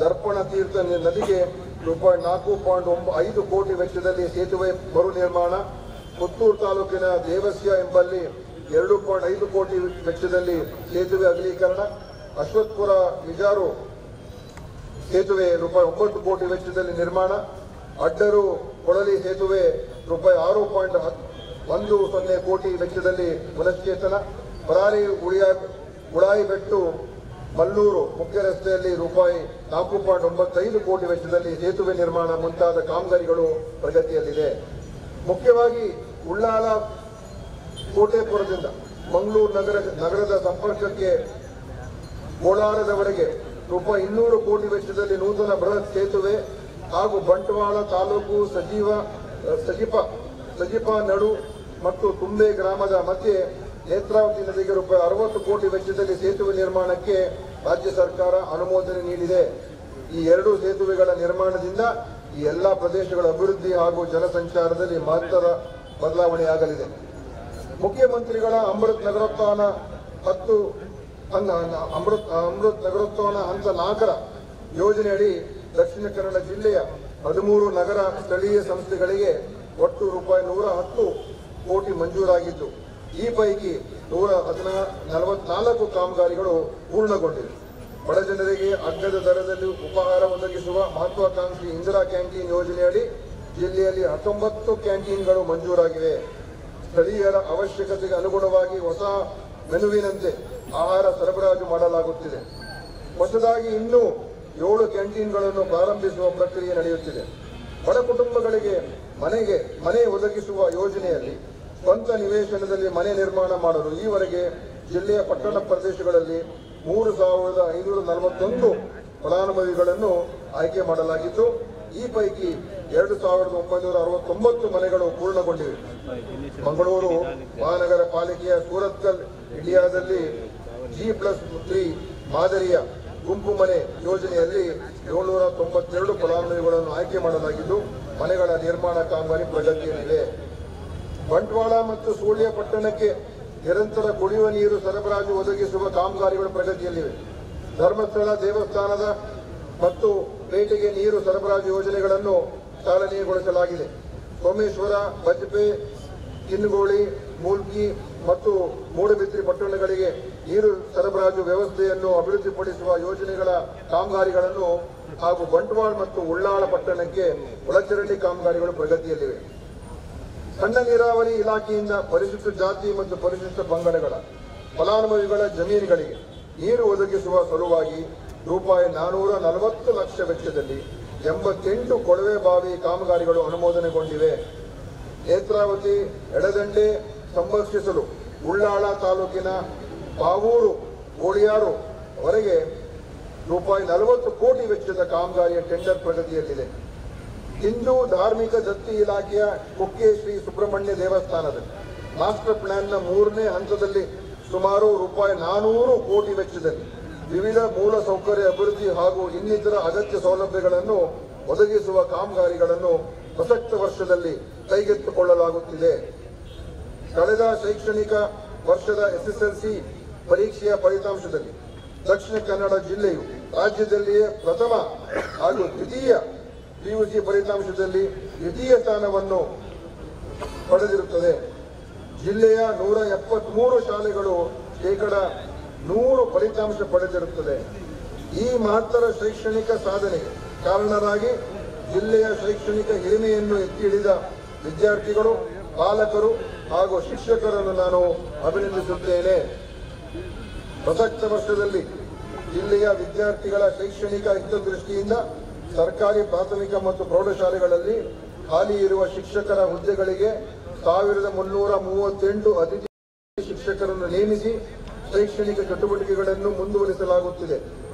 ದರ್ಪಣ ತೀರ್ಥ ನದಿಗೆ ₹4.5 ಕೋಟಿ ವೆಚ್ಚದಲ್ಲಿ ಸೇತುವೆ ಮರು ನಿರ್ಮಾಣ, ಪುತ್ತೂರು ತಾಲೂಕಿನ ದೇವಸ್ಯ ಎಂಬಲ್ಲಿ 2.5 ಕೋಟಿ ವೆಚ್ಚದಲ್ಲಿ ಸೇತುವೆ ಅಗಲೀಕರಣ, ಅಶ್ವತ್ಪುರ ಮಿಜಾರು ಸೇತುವೆ ₹9 ಕೋಟಿ ವೆಚ್ಚದಲ್ಲಿ ನಿರ್ಮಾಣ, ಅಡ್ಡರು ಕೊಳಲಿ ಸೇತುವೆ ₹6.10 ಕೋಟಿ ವೆಚ್ಚದಲ್ಲಿ ಪುನಶ್ಚೇತನ, ಪರಾರಿ ಉಳಾಯಿಬೆಟ್ಟು ಮಲ್ಲೂರು ಮುಖ್ಯ ರಸ್ತೆಯಲ್ಲಿ ₹4.95 ಕೋಟಿ ವೆಚ್ಚದಲ್ಲಿ ಸೇತುವೆ ನಿರ್ಮಾಣ ಮುಂತಾದ ಕಾಮಗಾರಿಗಳು ಪ್ರಗತಿಯಲ್ಲಿದೆ. ಮುಖ್ಯವಾಗಿ ಉಳ್ಳಾಲ ಕೋಟೆಪುರದಿಂದ ಮಂಗಳೂರು ನಗರದ ಸಂಪರ್ಕಕ್ಕೆ ಕೋಲಾರದವರೆಗೆ ₹200 ಕೋಟಿ ವೆಚ್ಚದಲ್ಲಿ ನೂತನ ಬೃಹತ್ ಸೇತುವೆ ಹಾಗೂ ಬಂಟ್ವಾಳ ತಾಲೂಕು ಸಜಿಪ ನಡು ಮತ್ತು ತುಂಬೆ ಗ್ರಾಮದ ಮಧ್ಯೆ ನೇತ್ರಾವತಿ ನದಿಗೆ ₹60 ಕೋಟಿ ವೆಚ್ಚದಲ್ಲಿ ಸೇತುವೆ ನಿರ್ಮಾಣಕ್ಕೆ ರಾಜ್ಯ ಸರ್ಕಾರ ಅನುಮೋದನೆ ನೀಡಿದೆ. ಈ 2 ಸೇತುವೆಗಳ ನಿರ್ಮಾಣದಿಂದ ಈ ಎಲ್ಲಾ ಪ್ರದೇಶಗಳ ಅಭಿವೃದ್ಧಿ ಹಾಗೂ ಜನಸಂಚಾರದಲ್ಲಿ ಮಹತ್ವದ ಬದಲಾವಣೆಯಾಗಲಿದೆ. ಮುಖ್ಯಮಂತ್ರಿಗಳ ಅಮೃತ್ ನಗರೋತ್ಥಾನ ಹಂತ 4 ಯೋಜನೆಯಡಿ ದಕ್ಷಿಣ ಕನ್ನಡ ಜಿಲ್ಲೆಯ 13 ನಗರ ಸ್ಥಳೀಯ ಸಂಸ್ಥೆಗಳಿಗೆ ಒಟ್ಟು ₹110 ಕೋಟಿ ಮಂಜೂರಾಗಿದ್ದು ಈ ಪೈಕಿ 144 ಕಾಮಗಾರಿಗಳು ಪೂರ್ಣಗೊಂಡಿವೆ. ಬಡ ಜನರಿಗೆ ಅಗ್ಗದ ದರದಲ್ಲಿ ಉಪಹಾರ ಒದಗಿಸುವ ಮಹತ್ವಾಕಾಂಕ್ಷಿ ಇಂದಿರಾ ಕ್ಯಾಂಟೀನ್ ಯೋಜನೆಯಡಿ ಜಿಲ್ಲೆಯಲ್ಲಿ 19 ಕ್ಯಾಂಟೀನ್ಗಳು ಮಂಜೂರಾಗಿವೆ. ಸ್ಥಳೀಯರ ಅವಶ್ಯಕತೆಗೆ ಅನುಗುಣವಾಗಿ ಹೊಸ ಮೆನುವಿನಂತೆ ಆಹಾರ ಸರಬರಾಜು ಮಾಡಲಾಗುತ್ತಿದೆ. ಹೊಸದಾಗಿ ಇನ್ನೂ 7 ಕ್ಯಾಂಟೀನ್ಗಳನ್ನು ಪ್ರಾರಂಭಿಸುವ ಪ್ರಕ್ರಿಯೆ ನಡೆಯುತ್ತಿದೆ. ಬಡ ಕುಟುಂಬಗಳಿಗೆ ಮನೆ ಒದಗಿಸುವ ಯೋಜನೆಯಲ್ಲಿ ಸ್ವಂತ ನಿವೇಶನದಲ್ಲಿ ಮನೆ ನಿರ್ಮಾಣ ಮಾಡಲು ಈವರೆಗೆ ಜಿಲ್ಲೆಯ ಪಟ್ಟಣ ಪ್ರದೇಶಗಳಲ್ಲಿ 3,541 ಫಲಾನುಭವಿಗಳನ್ನು ಆಯ್ಕೆ ಮಾಡಲಾಗಿದ್ದು, ಈ ಪೈಕಿ 2,969 ಮನೆಗಳು ಪೂರ್ಣಗೊಂಡಿವೆ. ಮಂಗಳೂರು ಮಹಾನಗರ ಪಾಲಿಕೆಯ ಸೂರತ್ಕಲ್ ಇಂಡಿಯಾದಲ್ಲಿ G+3 ಮಾದರಿಯ ಗುಂಪು ಮನೆ ಯೋಜನೆಯಲ್ಲಿ 792 ಫಲಾನುಭವಿಗಳನ್ನು ಆಯ್ಕೆ ಮಾಡಲಾಗಿದ್ದು, ಮನೆಗಳ ನಿರ್ಮಾಣ ಕಾಮಗಾರಿ ಪ್ರಗತಿಯಲ್ಲಿದೆ. ಬಂಟ್ವಾಳ ಮತ್ತು ಸುಳ್ಯ ಪಟ್ಟಣಕ್ಕೆ ನಿರಂತರ ಕುಡಿಯುವ ನೀರು ಸರಬರಾಜು ಒದಗಿಸುವ ಕಾಮಗಾರಿಗಳು ಪ್ರಗತಿಯಲ್ಲಿವೆ. ಧರ್ಮಸ್ಥಳ ದೇವಸ್ಥಾನದ ಮತ್ತು ಪೇಟೆಗೆ ನೀರು ಸರಬರಾಜು ಯೋಜನೆಗಳನ್ನು ಚಾಲನೆಗೊಳಿಸಲಾಗಿದೆ. ಸೋಮೇಶ್ವರ, ಬಜ್ಪೆ, ಕಿನ್ಗೋಳಿ, ಮೂಲ್ಕಿ ಮತ್ತು ಮೂಡಬಿದ್ರಿ ಪಟ್ಟಣಗಳಿಗೆ ನೀರು ಸರಬರಾಜು ವ್ಯವಸ್ಥೆಯನ್ನು ಅಭಿವೃದ್ಧಿಪಡಿಸುವ ಯೋಜನೆಗಳ ಕಾಮಗಾರಿಗಳನ್ನು ಹಾಗೂ ಬಂಟ್ವಾಳ ಮತ್ತು ಉಳ್ಳಾಳ ಪಟ್ಟಣಕ್ಕೆ ಒಳಚರಂಡಿ ಕಾಮಗಾರಿಗಳು ಪ್ರಗತಿಯಲ್ಲಿವೆ. ಸಣ್ಣ ನೀರಾವರಿ ಇಲಾಖೆಯಿಂದ ಪರಿಶಿಷ್ಟ ಜಾತಿ ಮತ್ತು ಪರಿಶಿಷ್ಟ ಪಂಗಡಗಳ ಫಲಾನುಭವಿಗಳ ಜಮೀನುಗಳಿಗೆ ನೀರು ಒದಗಿಸುವ ಸಲುವಾಗಿ ₹440 ಲಕ್ಷ ವೆಚ್ಚದಲ್ಲಿ 88 ಕೊಳವೆ ಬಾವಿ ಕಾಮಗಾರಿಗಳು ಅನುಮೋದನೆಗೊಂಡಿವೆ. ನೇತ್ರಾವತಿ ಎಡದಂಡೆ ಸಂರಕ್ಷಿಸಲು ಉಳ್ಳಾಳ ತಾಲೂಕಿನ ಪಾವೂರು ಗೋಳಿಯಾರು ವರೆಗೆ ₹40 ಕೋಟಿ ವೆಚ್ಚದ ಕಾಮಗಾರಿಯ ಟೆಂಡರ್ ಪ್ರಗತಿಯಲ್ಲಿದೆ. ಹಿಂದೂ ಧಾರ್ಮಿಕ ದತ್ತಿ ಇಲಾಖೆಯ ಕುಕ್ಕೆ ಶ್ರೀ ಸುಬ್ರಹ್ಮಣ್ಯ ದೇವಸ್ಥಾನದಲ್ಲಿ ಮಾಸ್ಟರ್ ಪ್ಲಾನ್ನ 3ನೇ ಹಂತದಲ್ಲಿ ಸುಮಾರು ₹400 ಕೋಟಿ ವೆಚ್ಚದಲ್ಲಿ ವಿವಿಧ ಮೂಲ ಸೌಕರ್ಯ ಅಭಿವೃದ್ಧಿ ಹಾಗೂ ಇನ್ನಿತರ ಅಗತ್ಯ ಸೌಲಭ್ಯಗಳನ್ನು ಒದಗಿಸುವ ಕಾಮಗಾರಿಗಳನ್ನು ಪ್ರಸಕ್ತ ವರ್ಷದಲ್ಲಿ ಕೈಗೆತ್ತಿಕೊಳ್ಳಲಾಗುತ್ತಿದೆ. ಕಳೆದ ಶೈಕ್ಷಣಿಕ ವರ್ಷದ SSLC ಪರೀಕ್ಷೆಯ ಫಲಿತಾಂಶದಲ್ಲಿ ದಕ್ಷಿಣ ಕನ್ನಡ ಜಿಲ್ಲೆಯು ರಾಜ್ಯದಲ್ಲಿಯೇ ಪ್ರಥಮ ಹಾಗೂ ದ್ವಿತೀಯ PUC ಫಲಿತಾಂಶದಲ್ಲಿ ದ್ವಿತೀಯ ಸ್ಥಾನವನ್ನು ಪಡೆದಿರುತ್ತದೆ. ಜಿಲ್ಲೆಯ 173 ಶಾಲೆಗಳು ಶೇಕಡ100 ಫಲಿತಾಂಶ ಪಡೆದಿರುತ್ತದೆ. ಈ ಮಹತ್ತರ ಶೈಕ್ಷಣಿಕ ಸಾಧನೆಗೆ ಕಾರಣರಾಗಿ ಜಿಲ್ಲೆಯ ಶೈಕ್ಷಣಿಕ ಹಿರಿಮೆಯನ್ನು ಎತ್ತಿ ಹಿಡಿದ ವಿದ್ಯಾರ್ಥಿಗಳು, ಪಾಲಕರು ಹಾಗೂ ಶಿಕ್ಷಕರನ್ನು ನಾನು ಅಭಿನಂದಿಸುತ್ತೇನೆ. ಪ್ರಸಕ್ತ ವರ್ಷದಲ್ಲಿ ಜಿಲ್ಲೆಯ ವಿದ್ಯಾರ್ಥಿಗಳ ಶೈಕ್ಷಣಿಕ ಹಿತದೃಷ್ಟಿಯಿಂದ ಸರ್ಕಾರಿ ಪ್ರಾಥಮಿಕ ಮತ್ತು ಪ್ರೌಢಶಾಲೆಗಳಲ್ಲಿ ಖಾಲಿ ಇರುವ ಶಿಕ್ಷಕರ ಹುದ್ದೆಗಳಿಗೆ 1,338 ಅತಿಥಿ ಶಿಕ್ಷಕರನ್ನು ನೇಮಿಸಿ ಶೈಕ್ಷಣಿಕ ಚಟುವಟಿಕೆಗಳನ್ನು ಮುಂದುವರಿಸಲಾಗುತ್ತಿದೆ.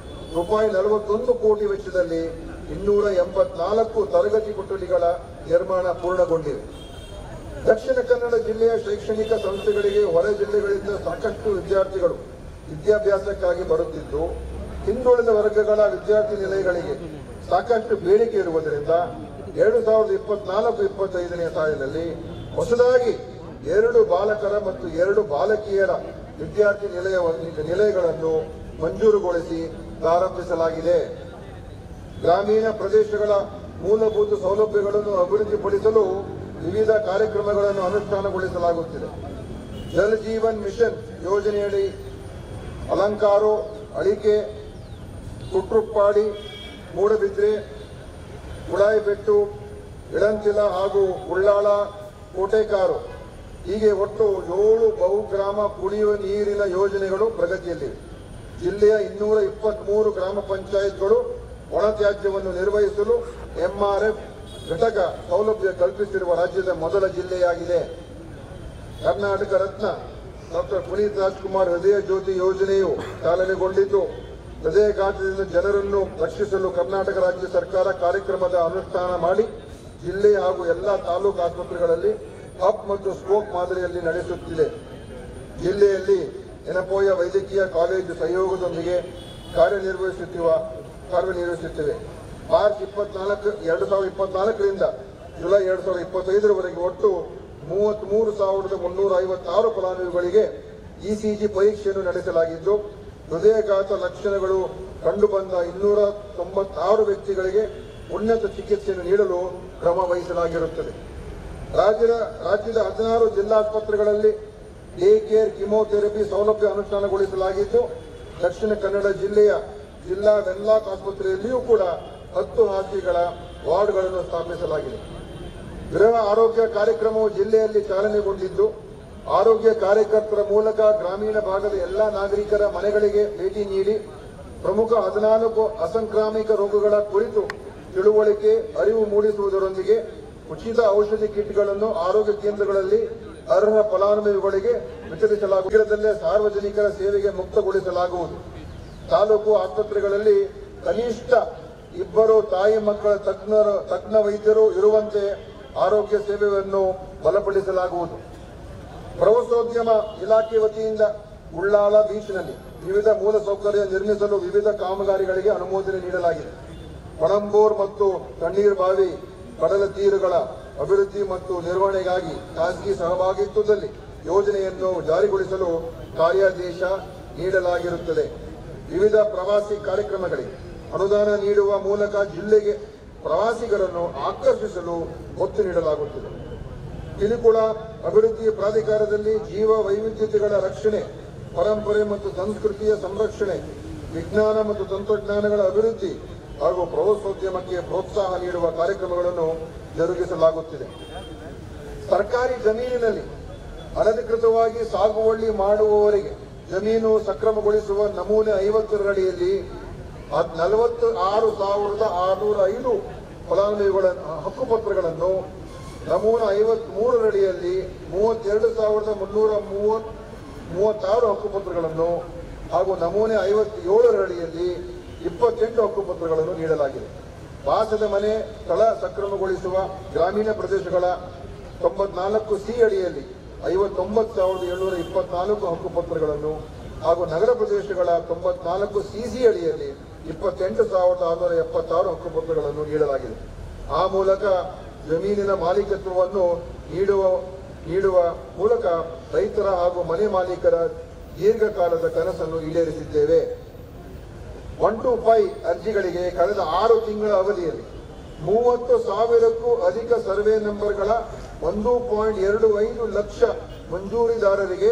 ₹41 ಕೋಟಿ ವೆಚ್ಚದಲ್ಲಿ 284 ತರಗತಿ ಕೊಠಡಿಗಳ ನಿರ್ಮಾಣ ಪೂರ್ಣಗೊಂಡಿವೆ. ದಕ್ಷಿಣ ಕನ್ನಡ ಜಿಲ್ಲೆಯ ಶೈಕ್ಷಣಿಕ ಸಂಸ್ಥೆಗಳಿಗೆ ಹೊರ ಜಿಲ್ಲೆಗಳಿಂದ ಸಾಕಷ್ಟು ವಿದ್ಯಾರ್ಥಿಗಳು ವಿದ್ಯಾಭ್ಯಾಸಕ್ಕಾಗಿ ಬರುತ್ತಿದ್ದು, ಹಿಂದುಳಿದ ವರ್ಗಗಳ ವಿದ್ಯಾರ್ಥಿ ನಿಲಯಗಳಿಗೆ ಸಾಕಷ್ಟು ಬೇಡಿಕೆ ಇರುವುದರಿಂದ 2024-25ನೇ ಸಾಲಿನಲ್ಲಿ ಹೊಸದಾಗಿ 2 ಬಾಲಕರ ಮತ್ತು 2 ಬಾಲಕಿಯರ ವಿದ್ಯಾರ್ಥಿ ನಿಲಯಗಳನ್ನು ಮಂಜೂರುಗೊಳಿಸಿ ಪ್ರಾರಂಭಿಸಲಾಗಿದೆ. ಗ್ರಾಮೀಣ ಪ್ರದೇಶಗಳ ಮೂಲಭೂತ ಸೌಲಭ್ಯಗಳನ್ನು ಅಭಿವೃದ್ಧಿಪಡಿಸಲು ವಿವಿಧ ಕಾರ್ಯಕ್ರಮಗಳನ್ನು ಅನುಷ್ಠಾನಗೊಳಿಸಲಾಗುತ್ತಿದೆ. ಜಲ್ ಜೀವನ್ ಮಿಷನ್ ಯೋಜನೆಯಡಿ ಅಲಂಕಾರು, ಅಳಿಕೆ, ಕುಟ್ರುಪ್ಪಾಡಿ, ಮೂಡಬಿದ್ರೆ, ಕುಳಾಯಿಬೆಟ್ಟು, ಇಳಂತಿಲ ಹಾಗೂ ಉಳ್ಳಾಳ, ಕೋಟೆಕಾರು ಹೀಗೆ ಒಟ್ಟು 7 ಬಹುಗ್ರಾಮ ಕುಡಿಯುವ ನೀರಿನ ಯೋಜನೆಗಳು ಪ್ರಗತಿಯಲ್ಲಿವೆ. ಜಿಲ್ಲೆಯ 223 ಗ್ರಾಮ ಪಂಚಾಯತ್ಗಳು ಒಣತ್ಯಾಜ್ಯವನ್ನು ನಿರ್ವಹಿಸಲು MRF ಘಟಕ ಸೌಲಭ್ಯ ಕಲ್ಪಿಸಿರುವ ರಾಜ್ಯದ ಮೊದಲ ಜಿಲ್ಲೆಯಾಗಿದೆ. ಕರ್ನಾಟಕ ರತ್ನ ಡಾಕ್ಟರ್ ಪುನೀತ್ ರಾಜ್ಕುಮಾರ್ ಹೃದಯ ಜ್ಯೋತಿ ಯೋಜನೆಯು ಚಾಲನೆಗೊಂಡಿದ್ದು, ಹೃದಯಾಘಾತದಿಂದ ಜನರನ್ನು ರಕ್ಷಿಸಲು ಕರ್ನಾಟಕ ರಾಜ್ಯ ಸರ್ಕಾರ ಕಾರ್ಯಕ್ರಮದ ಅನುಷ್ಠಾನ ಮಾಡಿ ಜಿಲ್ಲೆ ಹಾಗೂ ಎಲ್ಲ ತಾಲೂಕು ಆಸ್ಪತ್ರೆಗಳಲ್ಲಿ ಹಬ್ ಮತ್ತು ಸ್ಪೋಕ್ ಮಾದರಿಯಲ್ಲಿ ನಡೆಸುತ್ತಿದೆ. ಜಿಲ್ಲೆಯಲ್ಲಿ ಎನಪೋಯ ವೈದ್ಯಕೀಯ ಕಾಲೇಜು ಸಹಯೋಗದೊಂದಿಗೆ ಕಾರ್ಯನಿರ್ವಹಿಸುತ್ತಿವೆ. ಮಾರ್ಚ್ 24, 2024ರಿಂದ ಜುಲೈ 2025ರವರೆಗೆ ಒಟ್ಟು 33,356 ಫಲಾನುಭವಿಗಳಿಗೆ ECG ಪರೀಕ್ಷೆಯನ್ನು ನಡೆಸಲಾಗಿದ್ದು, ಹೃದಯಾಘಾತ ಲಕ್ಷಣಗಳು ಕಂಡುಬಂದ 296 ವ್ಯಕ್ತಿಗಳಿಗೆ ಉನ್ನತ ಚಿಕಿತ್ಸೆಯನ್ನು ನೀಡಲು ಕ್ರಮ ವಹಿಸಲಾಗಿರುತ್ತದೆ. ರಾಜ್ಯದ 16 ಜಿಲ್ಲಾಸ್ಪತ್ರೆಗಳಲ್ಲಿ ಡೇ ಕೇರ್ ಕಿಮೋಥೆರಪಿ ಸೌಲಭ್ಯ ಅನುಷ್ಠಾನಗೊಳಿಸಲಾಗಿದ್ದು, ದಕ್ಷಿಣ ಕನ್ನಡ ಜಿಲ್ಲೆಯ ಜಿಲ್ಲಾ ವೆನ್ಲಾಕ್ ಆಸ್ಪತ್ರೆಯಲ್ಲಿಯೂ ಕೂಡ 10 ಹಾಸಿಗೆಗಳ ವಾರ್ಡ್ಗಳನ್ನು ಸ್ಥಾಪಿಸಲಾಗಿದೆ. ಗೃಹ ಆರೋಗ್ಯ ಕಾರ್ಯಕ್ರಮವು ಜಿಲ್ಲೆಯಲ್ಲಿ ಚಾಲನೆಗೊಂಡಿದ್ದು, ಆರೋಗ್ಯ ಕಾರ್ಯಕರ್ತರ ಮೂಲಕ ಗ್ರಾಮೀಣ ಭಾಗದ ಎಲ್ಲ ನಾಗರಿಕರ ಮನೆಗಳಿಗೆ ಭೇಟಿ ನೀಡಿ ಪ್ರಮುಖ 14 ಅಸಂಕ್ರಾಮಿಕ ರೋಗಗಳ ಕುರಿತು ತಿಳುವಳಿಕೆ ಅರಿವು ಮೂಡಿಸುವುದರೊಂದಿಗೆ ಉಚಿತ ಔಷಧಿ ಕಿಟ್ಗಳನ್ನು ಆರೋಗ್ಯ ಕೇಂದ್ರಗಳಲ್ಲಿ ಅರ್ಹ ಫಲಾನುಭವಿಗಳಿಗೆ ವಿತರಿಸಲಾಗುವುದಲ್ಲದೆ ಸಾರ್ವಜನಿಕರ ಸೇವೆಗೆ ಮುಕ್ತಗೊಳಿಸಲಾಗುವುದು. ತಾಲೂಕು ಆಸ್ಪತ್ರೆಗಳಲ್ಲಿ ಕನಿಷ್ಠ 2 ತಾಯಿ ಮಕ್ಕಳ ತಜ್ಞ ವೈದ್ಯರು ಇರುವಂತೆ ಆರೋಗ್ಯ ಸೇವೆಯನ್ನು ಬಲಪಡಿಸಲಾಗುವುದು. ಪ್ರವಾಸೋದ್ಯಮ ಇಲಾಖೆ ವತಿಯಿಂದ ಉಳ್ಳಾಲ ಬೀಚ್ನಲ್ಲಿ ವಿವಿಧ ಮೂಲಸೌಕರ್ಯ ನಿರ್ಮಿಸಲು ವಿವಿಧ ಕಾಮಗಾರಿಗಳಿಗೆ ಅನುಮೋದನೆ ನೀಡಲಾಗಿದೆ. ಪಣಂಬೂರ್ ಮತ್ತು ತಣ್ಣೀರ್ಬಾವಿ ಕಡಲ ತೀರುಗಳ ಅಭಿವೃದ್ಧಿ ಮತ್ತು ನಿರ್ವಹಣೆಗಾಗಿ ಖಾಸಗಿ ಸಹಭಾಗಿತ್ವದಲ್ಲಿ ಯೋಜನೆಯನ್ನು ಜಾರಿಗೊಳಿಸಲು ಕಾರ್ಯಾದೇಶ ನೀಡಲಾಗಿರುತ್ತದೆ. ವಿವಿಧ ಪ್ರವಾಸಿ ಕಾರ್ಯಕ್ರಮಗಳಿಗೆ ಅನುದಾನ ನೀಡುವ ಮೂಲಕ ಜಿಲ್ಲೆಗೆ ಪ್ರವಾಸಿಗರನ್ನು ಆಕರ್ಷಿಸಲು ಒತ್ತು ನೀಡಲಾಗುತ್ತದೆ. ಪಿಲಿಕುಳ ಅಭಿವೃದ್ಧಿ ಪ್ರಾಧಿಕಾರದಲ್ಲಿ ಜೀವ ವೈವಿಧ್ಯತೆಗಳ ರಕ್ಷಣೆ, ಪರಂಪರೆ ಮತ್ತು ಸಂಸ್ಕೃತಿಯ ಸಂರಕ್ಷಣೆ, ವಿಜ್ಞಾನ ಮತ್ತು ತಂತ್ರಜ್ಞಾನಗಳ ಅಭಿವೃದ್ಧಿ ಹಾಗೂ ಪ್ರವಾಸೋದ್ಯಮಕ್ಕೆ ಪ್ರೋತ್ಸಾಹ ನೀಡುವ ಕಾರ್ಯಕ್ರಮಗಳನ್ನು ಜರುಗಿಸಲಾಗುತ್ತಿದೆ. ಸರ್ಕಾರಿ ಜಮೀನಿನಲ್ಲಿ ಅನಧಿಕೃತವಾಗಿ ಸಾಗುವಳಿ ಮಾಡುವವರಿಗೆ ಜಮೀನು ಸಕ್ರಮಗೊಳಿಸುವ ನಮೂನೆ 50 ಅಡಿಯಲ್ಲಿ 46,605 ಫಲಾನುಭವಿಗಳ ಹಕ್ಕುಪತ್ರಗಳನ್ನು, ನಮೂನೆ 53 ಅಡಿಯಲ್ಲಿ 32,336 ಹಕ್ಕುಪತ್ರಗಳನ್ನು ಹಾಗೂ ನಮೂನೆ 57 ಅಡಿಯಲ್ಲಿ 28 ಹಕ್ಕುಪತ್ರಗಳನ್ನು ನೀಡಲಾಗಿದೆ. ವಾಸದ ಮನೆ ಸ್ಥಳ ಸಕ್ರಮಗೊಳಿಸುವ ಗ್ರಾಮೀಣ ಪ್ರದೇಶಗಳ 94C ಅಡಿಯಲ್ಲಿ 59,724 ಹಕ್ಕುಪತ್ರಗಳನ್ನು ಹಾಗೂ ನಗರ ಪ್ರದೇಶಗಳ 94CC ಅಡಿಯಲ್ಲಿ 28,676 ಹಕ್ಕುಪತ್ರಗಳನ್ನು ನೀಡಲಾಗಿದೆ. ಆ ಮೂಲಕ ಜಮೀನಿನ ಮಾಲೀಕತ್ವವನ್ನು ನೀಡುವ ಮೂಲಕ ರೈತರ ಹಾಗೂ ಮನೆ ಮಾಲೀಕರ ದೀರ್ಘಕಾಲದ ಕನಸನ್ನು ಈಡೇರಿಸಿದ್ದೇವೆ. 1 to 5 ಅರ್ಜಿಗಳಿಗೆ ಕಳೆದ 6 ತಿಂಗಳ ಅವಧಿಯಲ್ಲಿ 30,000ಕ್ಕೂ ಅಧಿಕ ಸರ್ವೆ ನಂಬರ್ಗಳ 1.25 ಲಕ್ಷ ಮಂಜೂರಿದಾರರಿಗೆ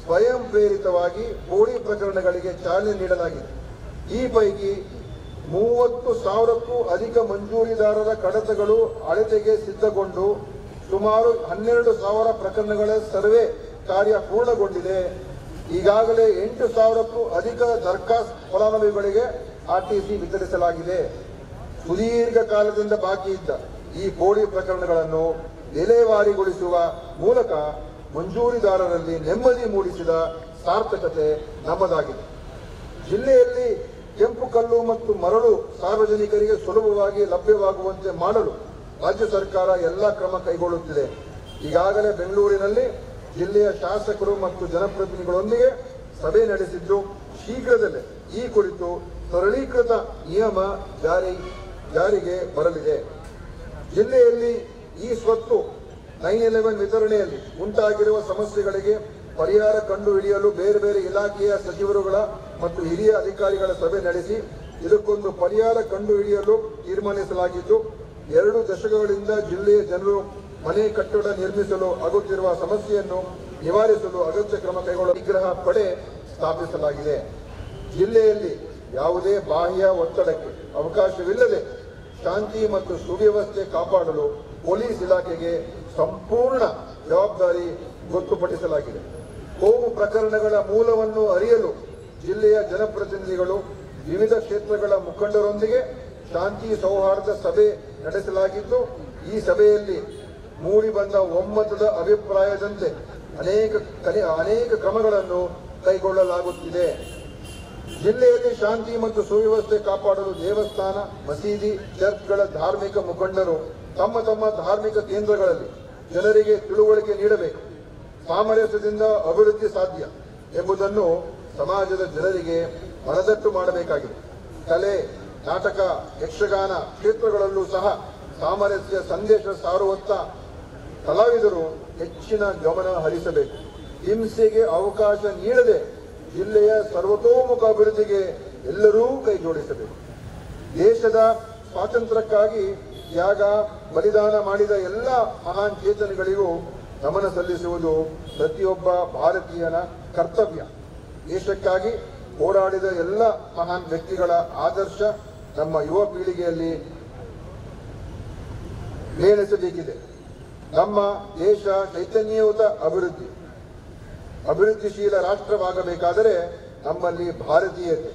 ಸ್ವಯಂ ಪ್ರೇರಿತವಾಗಿ ಪೋಡಿ ಪ್ರಕರಣಗಳಿಗೆ ಚಾಲನೆ ನೀಡಲಾಗಿದೆ. ಈ ಪೈಕಿ 30,000ಕ್ಕೂ ಅಧಿಕ ಮಂಜೂರಿದಾರರ ಕಡತಗಳು ಅಳತೆಗೆ ಸಿದ್ಧಗೊಂಡು ಸುಮಾರು 12,000 ಪ್ರಕರಣಗಳ ಸರ್ವೆ ಕಾರ್ಯ ಪೂರ್ಣಗೊಂಡಿದೆ. ಈಗಾಗಲೇ 8,000ಕ್ಕೂ ಅಧಿಕ ದರ್ಖಾಸ್ತ್ ಫಲಾನುಭವಿಗಳಿಗೆ RTC ವಿತರಿಸಲಾಗಿದೆ. ಸುದೀರ್ಘ ಕಾಲದಿಂದ ಬಾಕಿ ಇದ್ದ ಈ ಪೋಡಿ ಪ್ರಕರಣಗಳನ್ನು ವಿಲೇವಾರಿಗೊಳಿಸುವ ಮೂಲಕ ಮಂಜೂರಿದಾರರಲ್ಲಿ ನೆಮ್ಮದಿ ಮೂಡಿಸಿದ ಸಾರ್ಥಕತೆ ನಮ್ಮದಾಗಿದೆ. ಜಿಲ್ಲೆಯಲ್ಲಿ ಕೆಂಪು ಕಲ್ಲು ಮತ್ತು ಮರಳು ಸಾರ್ವಜನಿಕರಿಗೆ ಸುಲಭವಾಗಿ ಲಭ್ಯವಾಗುವಂತೆ ಮಾಡಲು ರಾಜ್ಯ ಸರ್ಕಾರ ಎಲ್ಲ ಕ್ರಮ ಕೈಗೊಳ್ಳುತ್ತಿದೆ. ಈಗಾಗಲೇ ಬೆಂಗಳೂರಿನಲ್ಲಿ ಜಿಲ್ಲೆಯ ಶಾಸಕರು ಮತ್ತು ಜನಪ್ರತಿನಿಧಿಗಳೊಂದಿಗೆ ಸಭೆ ನಡೆಸಿದ್ದು, ಶೀಘ್ರದಲ್ಲೇ ಈ ಕುರಿತು ಸರಳೀಕೃತ ನಿಯಮ ಜಾರಿಗೆ ಬರಲಿದೆ. ಜಿಲ್ಲೆಯಲ್ಲಿ ಈ ಸ್ವತ್ತು 9/11 ವಿತರಣೆಯಲ್ಲಿ ಉಂಟಾಗಿರುವ ಸಮಸ್ಯೆಗಳಿಗೆ ಪರಿಹಾರ ಕಂಡುಹಿಡಿಯಲು ಬೇರೆ ಬೇರೆ ಇಲಾಖೆಯ ಸಚಿವರುಗಳ ಮತ್ತು ಹಿರಿಯ ಅಧಿಕಾರಿಗಳ ಸಭೆ ನಡೆಸಿ ಇದಕ್ಕೊಂದು ಪರಿಹಾರ ಕಂಡುಹಿಡಿಯಲು ತೀರ್ಮಾನಿಸಲಾಗಿದ್ದು, 2 ದಶಕಗಳಿಂದ ಜಿಲ್ಲೆಯ ಜನರು ಮನೆ ಕಟ್ಟಡ ನಿರ್ಮಿಸಲು ಆಗುತ್ತಿರುವ ಸಮಸ್ಯೆಯನ್ನು ನಿವಾರಿಸಲು ಅಗತ್ಯ ಕ್ರಮ ಕೈಗೊಳ್ಳಲು ನಿಗ್ರಹ ಪಡೆ ಸ್ಥಾಪಿಸಲಾಗಿದೆ. ಜಿಲ್ಲೆಯಲ್ಲಿ ಯಾವುದೇ ಬಾಹ್ಯ ಒತ್ತಡಕ್ಕೆ ಅವಕಾಶವಿಲ್ಲದೆ ಶಾಂತಿ ಮತ್ತು ಸುವ್ಯವಸ್ಥೆ ಕಾಪಾಡಲು ಪೊಲೀಸ್ ಇಲಾಖೆಗೆ ಸಂಪೂರ್ಣ ಜವಾಬ್ದಾರಿ ಗೊತ್ತುಪಡಿಸಲಾಗಿದೆ. ಕೋಮು ಪ್ರಕರಣಗಳ ಮೂಲವನ್ನು ಅರಿಯಲು ಜಿಲ್ಲೆಯ ಜನಪ್ರತಿನಿಧಿಗಳು ವಿವಿಧ ಕ್ಷೇತ್ರಗಳ ಮುಖಂಡರೊಂದಿಗೆ ಶಾಂತಿ ಸೌಹಾರ್ದ ಸಭೆ ನಡೆಸಲಾಗಿದ್ದು, ಈ ಸಭೆಯಲ್ಲಿ ಮೂಡಿಬಂದ ಒಮ್ಮತದ ಅಭಿಪ್ರಾಯದಂತೆ ಅನೇಕ ಕ್ರಮಗಳನ್ನು ಕೈಗೊಳ್ಳಲಾಗುತ್ತಿದೆ. ಜಿಲ್ಲೆಯಲ್ಲಿ ಶಾಂತಿ ಮತ್ತು ಸುವ್ಯವಸ್ಥೆ ಕಾಪಾಡಲು ದೇವಸ್ಥಾನ, ಮಸೀದಿ, ಚರ್ಚ್ಗಳ ಧಾರ್ಮಿಕ ಮುಖಂಡರು ತಮ್ಮ ತಮ್ಮ ಧಾರ್ಮಿಕ ಕೇಂದ್ರಗಳಲ್ಲಿ ಜನರಿಗೆ ತಿಳುವಳಿಕೆ ನೀಡಬೇಕು. ಸಾಮರಸ್ಯದಿಂದ ಅಭಿವೃದ್ಧಿ ಸಾಧ್ಯ ಎಂಬುದನ್ನು ಸಮಾಜದ ಜನರಿಗೆ ಮನದಟ್ಟು ಮಾಡಬೇಕಾಗಿದೆ. ಕಲೆ, ನಾಟಕ, ಯಕ್ಷಗಾನ ಕ್ಷೇತ್ರಗಳಲ್ಲೂ ಸಹ ಸಾಮರಸ್ಯ ಸಂದೇಶ ಸಾರುವತ್ತ ಕಲಾವಿದರು ಹೆಚ್ಚಿನ ಗಮನ ಹರಿಸಬೇಕು. ಹಿಂಸೆಗೆ ಅವಕಾಶ ನೀಡದೆ ಜಿಲ್ಲೆಯ ಸರ್ವತೋಮುಖ ಅಭಿವೃದ್ಧಿಗೆ ಎಲ್ಲರೂ ಕೈ ಜೋಡಿಸಬೇಕು. ದೇಶದ ಸ್ವಾತಂತ್ರ್ಯಕ್ಕಾಗಿ ತ್ಯಾಗ ಬಲಿದಾನ ಮಾಡಿದ ಎಲ್ಲ ಮಹಾನ್ ಚೇತನಗಳಿಗೂ ನಮನ ಸಲ್ಲಿಸುವುದು ಪ್ರತಿಯೊಬ್ಬ ಭಾರತೀಯನ ಕರ್ತವ್ಯ. ದೇಶಕ್ಕಾಗಿ ಹೋರಾಡಿದ ಎಲ್ಲ ಮಹಾನ್ ವ್ಯಕ್ತಿಗಳ ಆದರ್ಶ ನಮ್ಮ ಯುವ ಪೀಳಿಗೆಯಲ್ಲಿ ಮೇಳೈಸಬೇಕಿದೆ. ನಮ್ಮ ದೇಶ ಚೈತನ್ಯಯುತ ಅಭಿವೃದ್ಧಿ ಅಭಿವೃದ್ಧಿಶೀಲ ರಾಷ್ಟ್ರವಾಗಬೇಕಾದರೆ ನಮ್ಮಲ್ಲಿ ಭಾರತೀಯತೆ,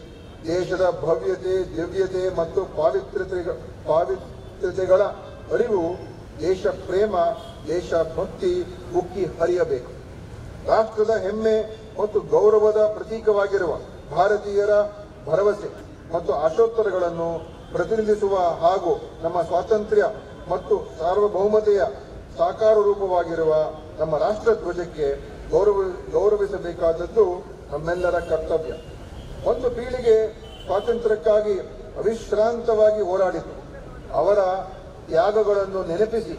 ದೇಶದ ಭವ್ಯತೆ, ದಿವ್ಯತೆ ಮತ್ತು ಪಾವಿತ್ರ್ಯತೆಗಳ ಅರಿವು, ದೇಶ ಪ್ರೇಮ, ದೇಶ ಭಕ್ತಿ ಉಕ್ಕಿ ಹರಿಯಬೇಕು. ರಾಷ್ಟ್ರದ ಹೆಮ್ಮೆ ಮತ್ತು ಗೌರವದ ಪ್ರತೀಕವಾಗಿರುವ ಭಾರತೀಯರ ಭರವಸೆ ಮತ್ತು ಆಶೋತ್ತರಗಳನ್ನು ಪ್ರತಿನಿಧಿಸುವ ಹಾಗೂ ನಮ್ಮ ಸ್ವಾತಂತ್ರ್ಯ ಮತ್ತು ಸಾರ್ವಭೌಮತೆಯ ಸಾಕಾರ ರೂಪವಾಗಿರುವ ನಮ್ಮ ರಾಷ್ಟ್ರಧ್ವಜಕ್ಕೆ ಗೌರವಿಸಬೇಕಾದದ್ದು ನಮ್ಮೆಲ್ಲರ ಕರ್ತವ್ಯ. ಒಂದು ಪೀಳಿಗೆ ಸ್ವಾತಂತ್ರ್ಯಕ್ಕಾಗಿ ಅವಿಶ್ರಾಂತವಾಗಿ ಹೋರಾಡಿತು. ಅವರ ತ್ಯಾಗಗಳನ್ನು ನೆನಪಿಸಿ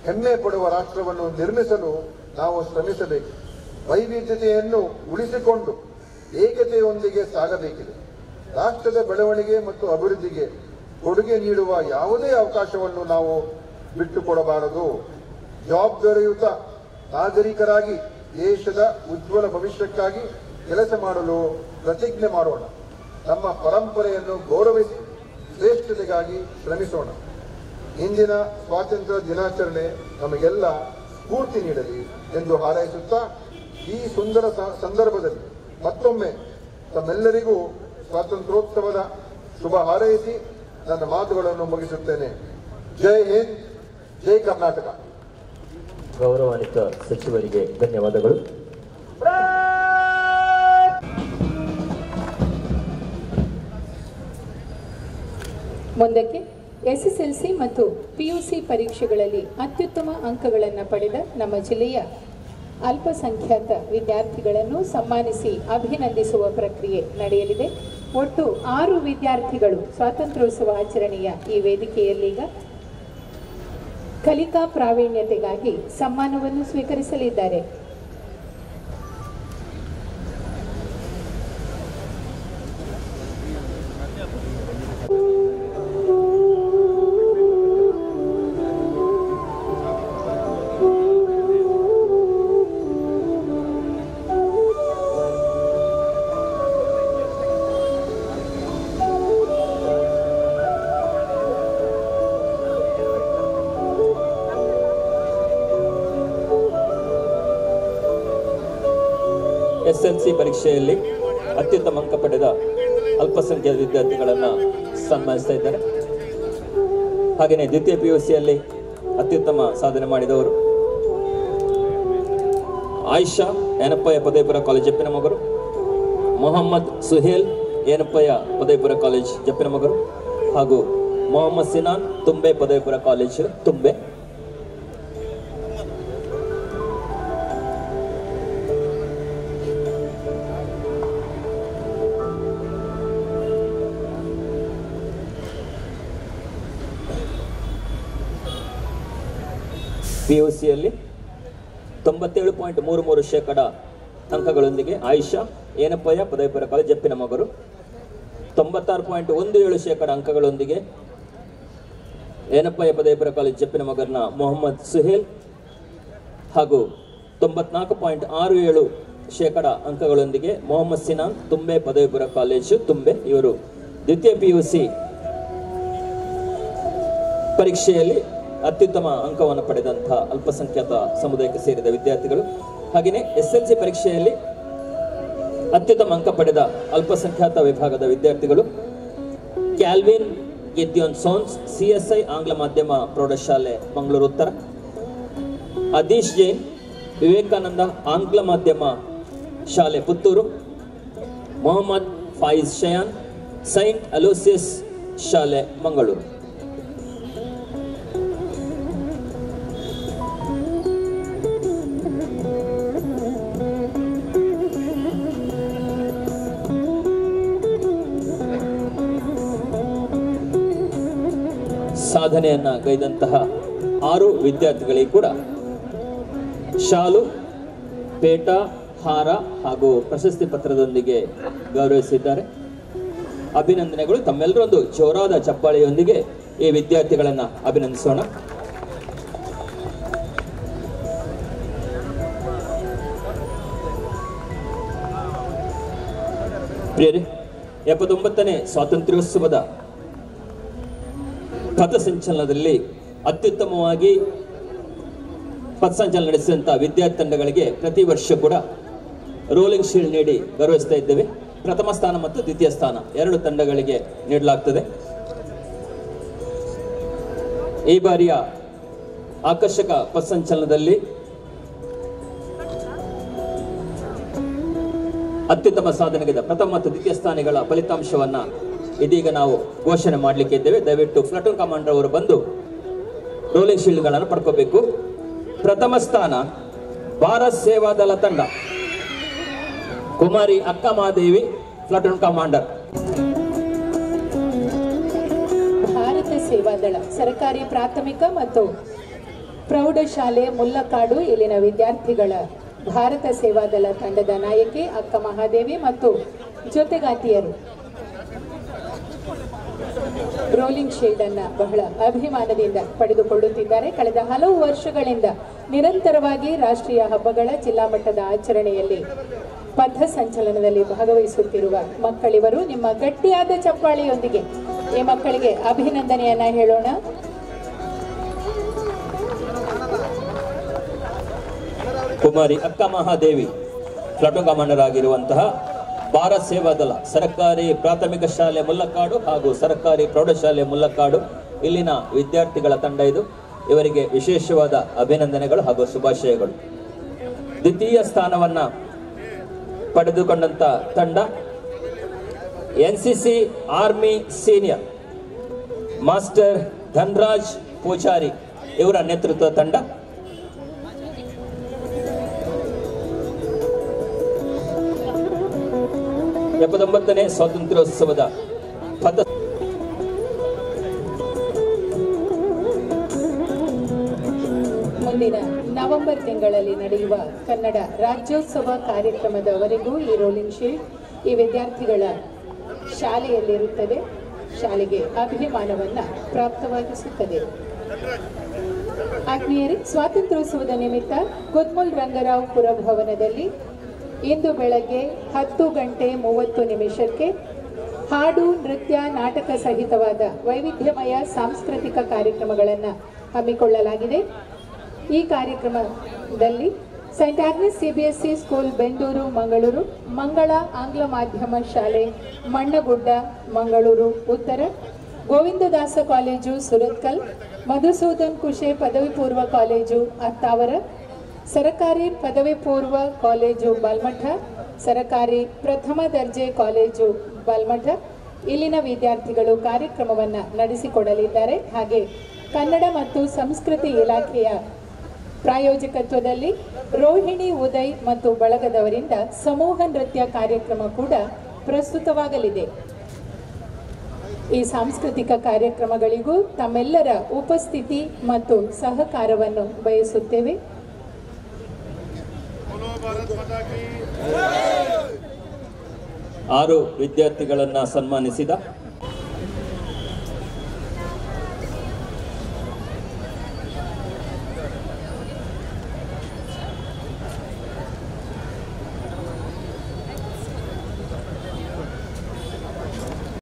ಹೆಮ್ಮೆ ಪಡುವ ರಾಷ್ಟ್ರವನ್ನು ನಿರ್ಮಿಸಲು ನಾವು ಶ್ರಮಿಸಬೇಕು. ವೈವಿಧ್ಯತೆಯನ್ನು ಉಳಿಸಿಕೊಂಡು ಏಕತೆಯೊಂದಿಗೆ ಸಾಗಬೇಕಿದೆ. ರಾಷ್ಟ್ರದ ಬೆಳವಣಿಗೆ ಮತ್ತು ಅಭಿವೃದ್ಧಿಗೆ ಕೊಡುಗೆ ನೀಡುವ ಯಾವುದೇ ಅವಕಾಶವನ್ನು ನಾವು ಬಿಟ್ಟುಕೊಡಬಾರದು. ಜವಾಬ್ದಾರಿಯುತ ನಾಗರಿಕರಾಗಿ ದೇಶದ ಉಜ್ವಲ ಭವಿಷ್ಯಕ್ಕಾಗಿ ಕೆಲಸ ಮಾಡಲು ಪ್ರತಿಜ್ಞೆ ಮಾಡೋಣ. ನಮ್ಮ ಪರಂಪರೆಯನ್ನು ಗೌರವಿಸಿ ಶ್ರೇಷ್ಠತೆಗಾಗಿ ಶ್ರಮಿಸೋಣ. ಇಂದಿನ ಸ್ವಾತಂತ್ರ್ಯ ದಿನಾಚರಣೆ ನಮಗೆಲ್ಲ ಸ್ಫೂರ್ತಿ ನೀಡಲಿ ಎಂದು ಹಾರೈಸುತ್ತಾ ಈ ಸುಂದರ ಸಂದರ್ಭದಲ್ಲಿ ಮತ್ತೊಮ್ಮೆ ತಮ್ಮೆಲ್ಲರಿಗೂ ಸ್ವಾತಂತ್ರ್ಯೋತ್ಸವದ ಶುಭ ಹಾರೈಸಿ ನನ್ನ ಮಾತುಗಳನ್ನು ಮುಗಿಸುತ್ತೇನೆ. ಜೈ ಹಿಂದ್, ಜೈ ಕರ್ನಾಟಕ. ಗೌರವಾನ್ವಿತ ಸಚಿವರಿಗೆ ಧನ್ಯವಾದಗಳು. ಮುಂದಕ್ಕೆ ಎಸ್ಎಸ್ಎಲ್ಸಿ ಮತ್ತು ಪಿಯುಸಿ ಪರೀಕ್ಷೆಗಳಲ್ಲಿ ಅತ್ಯುತ್ತಮ ಅಂಕಗಳನ್ನು ಪಡೆದ ನಮ್ಮ ಜಿಲ್ಲೆಯ ಅಲ್ಪಸಂಖ್ಯಾತ ವಿದ್ಯಾರ್ಥಿಗಳನ್ನು ಸನ್ಮಾನಿಸಿ ಅಭಿನಂದಿಸುವ ಪ್ರಕ್ರಿಯೆ ನಡೆಯಲಿದೆ. ಒಟ್ಟು 6 ವಿದ್ಯಾರ್ಥಿಗಳು ಸ್ವಾತಂತ್ರ್ಯೋತ್ಸವ ಆಚರಣೆಯ ಈ ವೇದಿಕೆಯಲ್ಲೀಗ ಕಲಿಕಾ ಪ್ರಾವೀಣ್ಯತೆಗಾಗಿ ಸನ್ಮಾನವನ್ನು ಸ್ವೀಕರಿಸಲಿದ್ದಾರೆ. ಎಸ್ಎಲ್ಸಿ ಪರೀಕ್ಷೆಯಲ್ಲಿ ಅತ್ಯುತ್ತಮ ಅಂಕ ಪಡೆದ ಅಲ್ಪಸಂಖ್ಯಾತ ವಿದ್ಯಾರ್ಥಿಗಳನ್ನು ಸನ್ಮಾನಿಸ್ತಾ ಇದ್ದಾರೆ. ಹಾಗೆಯೇ ದ್ವಿತೀಯ ಪಿಯುಸಿಯಲ್ಲಿ ಅತ್ಯುತ್ತಮ ಸಾಧನೆ ಮಾಡಿದವರು ಆಯಿಷಾ ಏನಪ್ಪಯ್ಯ ಪದವಿಪೂರ್ವ ಕಾಲೇಜ್ ಜಪ್ಪಿನಮೊಗರು, ಮೊಹಮ್ಮದ್ ಸುಹೇಲ್ ಏನಪ್ಪಯ್ಯ ಪದವಿಪೂರ್ವ ಕಾಲೇಜ್ ಜಪ್ಪಿನಮೊಗರು ಹಾಗೂ ಮೊಹಮ್ಮದ್ ಸಿನಾನ್ ತುಂಬೆ ಪದವಿಪೂರ್ವ ಕಾಲೇಜ್ ತುಂಬೆ. ಪಿಯುಸಿಯಲ್ಲಿ 97.33% ಅಂಕಗಳೊಂದಿಗೆ ಆಯಿಷಾ ಏನಪ್ಪಯ್ಯ ಪದವಿಪೂರ್ವ ಕಾಲೇಜ್ ಜಪ್ಪಿನಮೊಗರು, 96.17% ಅಂಕಗಳೊಂದಿಗೆ ಏನಪ್ಪಯ್ಯ ಪದವಿಪೂರ್ವ ಕಾಲೇಜ್ ಜಪ್ಪಿನಮೊಗರ್ನ ಮೊಹಮ್ಮದ್ ಸುಹೇಲ್ ಹಾಗೂ 94.67% ಅಂಕಗಳೊಂದಿಗೆ ಮೊಹಮ್ಮದ್ ಸಿನಾನ್ ತುಂಬೆ ಪದವಿಪೂರ್ವ ಕಾಲೇಜು ತುಂಬೆ. ಇವರು ದ್ವಿತೀಯ ಪಿಯುಸಿ ಪರೀಕ್ಷೆಯಲ್ಲಿ ಅತ್ಯುತ್ತಮ ಅಂಕವನ್ನು ಪಡೆದಂತಹ ಅಲ್ಪಸಂಖ್ಯಾತ ಸಮುದಾಯಕ್ಕೆ ಸೇರಿದ ವಿದ್ಯಾರ್ಥಿಗಳು. ಹಾಗೆಯೇ ಎಸ್ಎಲ್ಸಿ ಪರೀಕ್ಷೆಯಲ್ಲಿ ಅತ್ಯುತ್ತಮ ಅಂಕ ಪಡೆದ ಅಲ್ಪಸಂಖ್ಯಾತ ವಿಭಾಗದ ವಿದ್ಯಾರ್ಥಿಗಳು ಕ್ಯಾಲ್ವಿನ್ ಗೆದ್ಯೋನ್ ಸೋನ್ಸ್ ಸಿಎಸ್ಐ ಆಂಗ್ಲ ಮಾಧ್ಯಮ ಪ್ರೌಢಶಾಲೆ ಮಂಗಳೂರು ಉತ್ತರ, ಅದೀಶ್ ಜೈನ್ ವಿವೇಕಾನಂದ ಆಂಗ್ಲ ಮಾಧ್ಯಮ ಶಾಲೆ ಪುತ್ತೂರು, ಮೊಹಮ್ಮದ್ ಫಾಯಿಜ್ ಶಯಾನ್ ಸೈಂಟ್ ಅಲೋಸಿಯಸ್ ಶಾಲೆ ಮಂಗಳೂರು. ಸಾಧನೆಯನ್ನ ಗೈದಂತಹ 6 ವಿದ್ಯಾರ್ಥಿಗಳಿಗೆ ಕೂಡ ಶಾಲು, ಪೇಟ, ಹಾರ ಹಾಗೂ ಪ್ರಶಸ್ತಿ ಪತ್ರದೊಂದಿಗೆ ಗೌರವಿಸಿದ್ದಾರೆ. ಅಭಿನಂದನೆಗಳು. ತಮ್ಮೆಲ್ಲರೊಂದು ಜೋರಾದ ಚಪ್ಪಾಳೆಯೊಂದಿಗೆ ಈ ವಿದ್ಯಾರ್ಥಿಗಳನ್ನ ಅಭಿನಂದಿಸೋಣ. ಪ್ರಿಯರೇ, 79ನೇ ಸ್ವಾತಂತ್ರ್ಯೋತ್ಸವದ ಪಥಸಂಚಲನದಲ್ಲಿ ಅತ್ಯುತ್ತಮವಾಗಿ ಪಥಸಂಚಲನ ನಡೆಸಿದಂತಹ ವಿದ್ಯಾರ್ಥಿ ತಂಡಗಳಿಗೆ ಪ್ರತಿ ವರ್ಷ ಕೂಡ ರೋಲಿಂಗ್ ಶೀಲ್ಡ್ ನೀಡಿ ಗೌರವಿಸ್ತಾ ಇದ್ದೇವೆ. ಪ್ರಥಮ ಸ್ಥಾನ ಮತ್ತು ದ್ವಿತೀಯ ಸ್ಥಾನ 2 ತಂಡಗಳಿಗೆ ನೀಡಲಾಗ್ತದೆ. ಈ ಬಾರಿಯ ಆಕರ್ಷಕ ಪಥಸಂಚಲನದಲ್ಲಿ ಅತ್ಯುತ್ತಮ ಸಾಧನೆಗಿದ್ದ ಪ್ರಥಮ ಮತ್ತು ದ್ವಿತೀಯ ಸ್ಥಾನಿಗಳ ಫಲಿತಾಂಶವನ್ನ ಇದೀಗ ನಾವು ಘೋಷಣೆ ಮಾಡಲಿಕ್ಕೆ ಇದ್ದೇವೆ. ದಯವಿಟ್ಟು ಪ್ಲಾಟೂನ್ ಕಮಾಂಡರ್ ಅವರು ಬಂದು ರೋಲಿಂಗ್ ಶೀಲ್ಡ್ಗಳನ್ನು ಪಡ್ಕೋಬೇಕು. ಪ್ರಥಮ ಸ್ಥಾನ ಭಾರತ್ ಸೇವಾದಳ ತಂಡ, ಕುಮಾರಿ ಅಕ್ಕ ಮಹಾದೇವಿ, ಪ್ಲಾಟೂನ್ ಕಮಾಂಡರ್. ಭಾರತ ಸೇವಾದಳ ಸರ್ಕಾರಿ ಪ್ರಾಥಮಿಕ ಮತ್ತು ಪ್ರೌಢಶಾಲೆ ಮುಲ್ಲಕಾಡು ಇಲ್ಲಿನ ವಿದ್ಯಾರ್ಥಿಗಳ ಭಾರತ ಸೇವಾದಳ ತಂಡದ ನಾಯಕಿ ಅಕ್ಕ ಮಹಾದೇವಿ ಮತ್ತು ಜೊತೆಗಾತಿಯರು ರೋಲಿಂಗ್ ಶೀಲ್ಡ್ ಅನ್ನ ಬಹಳ ಅಭಿಮಾನದಿಂದ ಪಡೆದುಕೊಳ್ಳುತ್ತಿದ್ದಾರೆ. ಕಳೆದ ಹಲವು ವರ್ಷಗಳಿಂದ ನಿರಂತರವಾಗಿ ರಾಷ್ಟ್ರೀಯ ಹಬ್ಬಗಳ ಜಿಲ್ಲಾ ಮಟ್ಟದ ಆಚರಣೆಯಲ್ಲಿ ಪಥ ಸಂಚಲನದಲ್ಲಿ ಭಾಗವಹಿಸುತ್ತಿರುವ ಮಕ್ಕಳಿವರು. ನಿಮ್ಮ ಗಟ್ಟಿಯಾದ ಚಪ್ಪಾಳೆಯೊಂದಿಗೆ ಈ ಮಕ್ಕಳಿಗೆ ಅಭಿನಂದನೆಯನ್ನ ಹೇಳೋಣ. ಕುಮಾರಿ ಅಕ್ಕ ಮಹಾದೇವಿ ಪ್ಲಾಟೂನ್ ಕಮಾಂಡರ್ ಆಗಿರುವಂತಹ ಭಾರತ್ ಸೇವಾದಳ ಸರ್ಕಾರಿ ಪ್ರಾಥಮಿಕ ಶಾಲೆ ಮುಲ್ಲಕಾಡು ಹಾಗೂ ಸರ್ಕಾರಿ ಪ್ರೌಢಶಾಲೆ ಮುಲ್ಲಕಾಡು ಇಲ್ಲಿನ ವಿದ್ಯಾರ್ಥಿಗಳ ತಂಡ ಇದು. ಇವರಿಗೆ ವಿಶೇಷವಾದ ಅಭಿನಂದನೆಗಳು ಹಾಗೂ ಶುಭಾಶಯಗಳು. ದ್ವಿತೀಯ ಸ್ಥಾನವನ್ನ ಪಡೆದುಕೊಂಡಂತ ತಂಡ NCC army senior master Dhanraj Pujari ಇವರ ನೇತೃತ್ವದ ತಂಡ. ನೇ ಸ್ವಾತಂತ್ರ್ಯೋತ್ಸವದ ಪಥ ಮುಂದಿನ ನವೆಂಬರ್ ತಿಂಗಳಲ್ಲಿ ನಡೆಯುವ ಕನ್ನಡ ರಾಜ್ಯೋತ್ಸವ ಕಾರ್ಯಕ್ರಮದವರೆಗೂ ಈ ರೋಲಿಂಗ್ ಶೀಲ್ಡ್ ಈ ವಿದ್ಯಾರ್ಥಿಗಳ ಶಾಲೆಯಲ್ಲಿರುತ್ತದೆ. ಶಾಲೆಗೆ ಅಭಿಮಾನವನ್ನ ಪ್ರಾಪ್ತವಾಗಿಸುತ್ತದೆ. ಆತ್ಮೀಯರೇ, ಸ್ವಾತಂತ್ರ್ಯೋತ್ಸವದ ನಿಮಿತ್ತ ಕುದ್ಮಲ್ ರಂಗರಾವ್ ಪುರಭವನದಲ್ಲಿ ಇಂದು ಬೆಳಗ್ಗೆ 10:30 ಹಾಡು, ನೃತ್ಯ, ನಾಟಕ ಸಹಿತವಾದ ವೈವಿಧ್ಯಮಯ ಸಾಂಸ್ಕೃತಿಕ ಕಾರ್ಯಕ್ರಮಗಳನ್ನು ಹಮ್ಮಿಕೊಳ್ಳಲಾಗಿದೆ. ಈ ಕಾರ್ಯಕ್ರಮದಲ್ಲಿ Saint Agnes CBSE school Bendur Mangaluru, ಮಂಗಳ ಆಂಗ್ಲ ಮಾಧ್ಯಮ ಶಾಲೆ ಮಣ್ಣಗುಡ್ಡ ಮಂಗಳೂರು ಉತ್ತರ, ಗೋವಿಂದದಾಸ ಕಾಲೇಜು ಸುರತ್ಕಲ್, ಮಧುಸೂದನ್ ಕುಶೆ ಪದವಿ ಪೂರ್ವ ಕಾಲೇಜು ಅತ್ತಾವರ, ಸರಕಾರಿ ಪದವಿ ಪೂರ್ವ ಕಾಲೇಜು ಬಾಲ್ಮಠ, ಸರಕಾರಿ ಪ್ರಥಮ ದರ್ಜೆ ಕಾಲೇಜು ಬಾಲ್ಮಠ ಇಲ್ಲಿನ ವಿದ್ಯಾರ್ಥಿಗಳು ಕಾರ್ಯಕ್ರಮವನ್ನು ನಡೆಸಿಕೊಡಲಿದ್ದಾರೆ. ಹಾಗೆ ಕನ್ನಡ ಮತ್ತು ಸಂಸ್ಕೃತಿ ಇಲಾಖೆಯ ಪ್ರಾಯೋಜಕತ್ವದಲ್ಲಿ ರೋಹಿಣಿ ಉದಯ್ ಮತ್ತು ಬಳಗದವರಿಂದ ಸಮೂಹ ನೃತ್ಯ ಕಾರ್ಯಕ್ರಮ ಕೂಡ ಪ್ರಸ್ತುತವಾಗಲಿದೆ. ಈ ಸಾಂಸ್ಕೃತಿಕ ಕಾರ್ಯಕ್ರಮಗಳಿಗೂ ತಮ್ಮೆಲ್ಲರ ಉಪಸ್ಥಿತಿ ಮತ್ತು ಸಹಕಾರವನ್ನು ಬಯಸುತ್ತೇವೆ. 6 ವಿದ್ಯಾರ್ಥಿಗಳನ್ನ ಸನ್ಮಾನಿಸಿದ